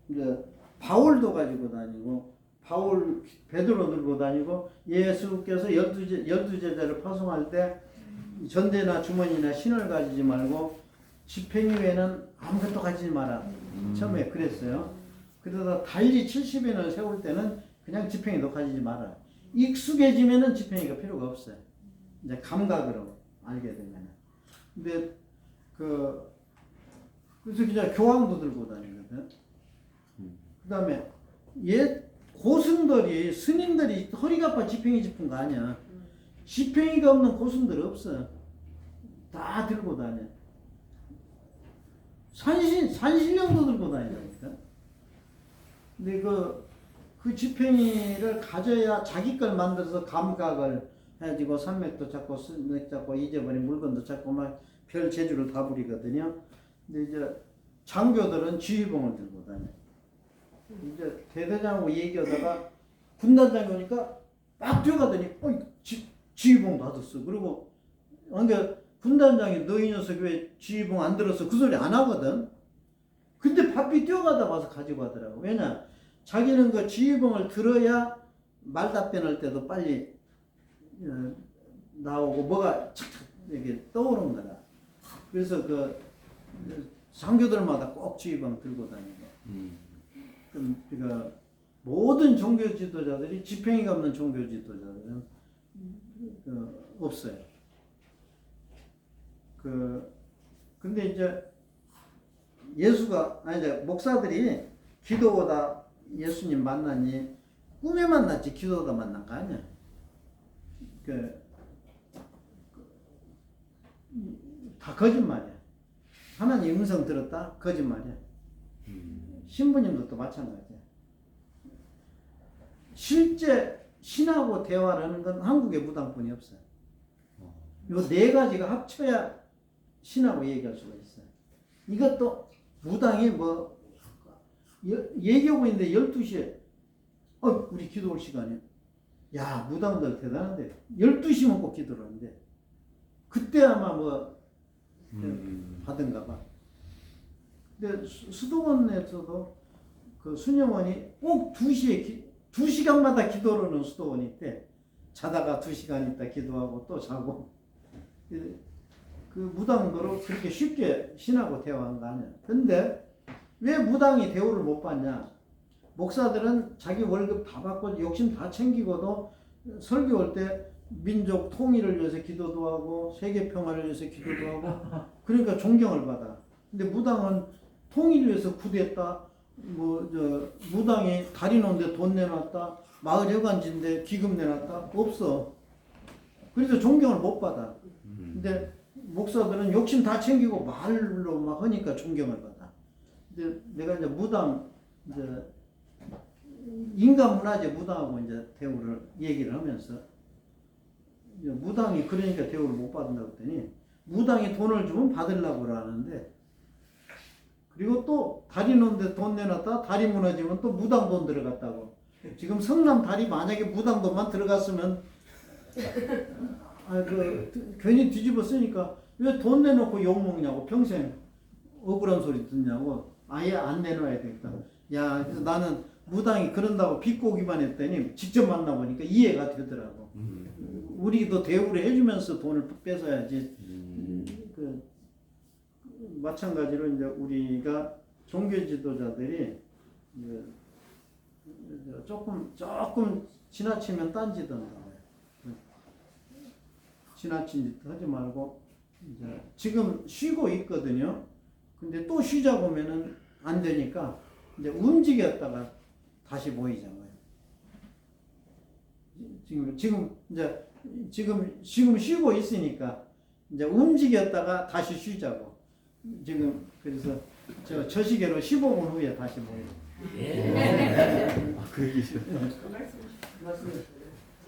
이제 바울도 가지고 다니고 바울 베드로 들고 다니고 예수께서 12제자를 파송할 때 전대나 주머니나 신을 가지지 말고 지팽이 외에는 아무것도 가지지 마라. 처음에 그랬어요. 그러다 달리 70인을 세울 때는 그냥 지팽이도 가지지 마라. 익숙해지면은 지팽이가 필요가 없어요. 이제 감각으로 알게 되면. 근데 그래서 그냥 교황도 들고 다니거든. 그다음에 고승들이 스님들이 허리가 아파 지팽이 짚은 거 아니야. 지팽이가 없는 고승들 없어. 다 들고 다녀. 산신령도 들고 다니니까. 근데 그 지팽이를 가져야 자기 걸 만들어서 감각을 해가지고 산맥도 찾고 스맥 찾고 잊어버린 물건도 찾고 막 별 재주를 다 부리거든요. 근데 이제 장교들은 지휘봉을 들고 다녀. 이제 대대장하고 얘기하다가 군단장이 오니까 막 뛰어가더니 지휘봉 받았어. 그리고 그러니까 군단장이 너 이 녀석 왜 지휘봉 안 들었어? 그 소리 안 하거든. 근데 바삐 뛰어가다 와서 가지고 가더라고. 왜냐? 자기는 그 지휘봉을 들어야 말 답변할 때도 빨리 나오고 뭐가 착착 이렇게 떠오르는 거다. 그래서 그 장교들마다 꼭 지휘봉 들고 다니고. 그러니까 모든 종교 지도자들이 지팽이가 없는 종교 지도자들은 없어요. 근데 이제 이제 목사들이 기도하다 예수님 만났니? 꿈에 만났지 기도하다 만난 거 아니야. 다 거짓말이야. 하나님 음성 들었다? 거짓말이야. 신부님도 또 마찬가지야. 실제 신하고 대화를 하는 건 한국에 무당뿐이 없어요. 요 네 가지가 합쳐야 신하고 얘기할 수가 있어요. 이것도 무당이 뭐 얘기하고 있는데 12시에 우리 기도 올 시간이야. 야, 무당들 대단한데 12시면 꼭 기도를 하는데 그때 아마 뭐 받은가 봐. 근데 수도원에서도 그 수녀원이 꼭 2시에 2시간마다 기도를 하는 수도원이 있대. 자다가 2시간 있다 기도하고 또 자고. 그 무당으로 그렇게 쉽게 신하고 대화한 거 아니야. 근데 왜 무당이 대우를 못 받냐? 목사들은 자기 월급 다 받고 욕심 다 챙기고도 설교할 때 민족 통일을 위해서 기도도 하고 세계 평화를 위해서 기도도 하고 그러니까 존경을 받아. 근데 무당은 통일 위해서 구대했다. 무당이 다리 놓는데 돈 내놨다. 마을 여관지인데 기금 내놨다. 없어. 그래서 존경을 못 받아. 근데 목사들은 욕심 다 챙기고 말로 막 하니까 존경을 받아. 근데 내가 이제 무당, 인간문화재 무당하고 이제 대우를 얘기를 하면서 무당이 그러니까 대우를 못 받는다고 했더니 무당이 돈을 주면 받으려고 그러는데 그리고 또 다리 놓는데 돈 내놨다 다리 무너지면 또 무당 돈 들어갔다고. 지금 성남 다리 만약에 무당 돈만 들어갔으면 괜히 뒤집어 쓰니까 왜 돈 내놓고 욕먹냐고 평생 억울한 소리 듣냐고 아예 안 내놔야 되겠다. 야, 그래서 나는 무당이 그런다고 비꼬기만 했더니 직접 만나보니까 이해가 되더라고. 우리도 대우를 해주면서 돈을 뺏어야지. 마찬가지로 이제 우리가 종교 지도자들이 이제 조금 지나치면 딴짓한다. 지나친 짓 하지 말고 이제 지금 쉬고 있거든요. 근데 또 쉬자 보면은 안 되니까 이제 움직였다가 다시 모이잖아요. 지금 쉬고 있으니까 이제 움직였다가 다시 쉬자고. 지금 그래서 저 시계로 15분 후에 다시 모여요. 그 얘기죠. 그 말씀.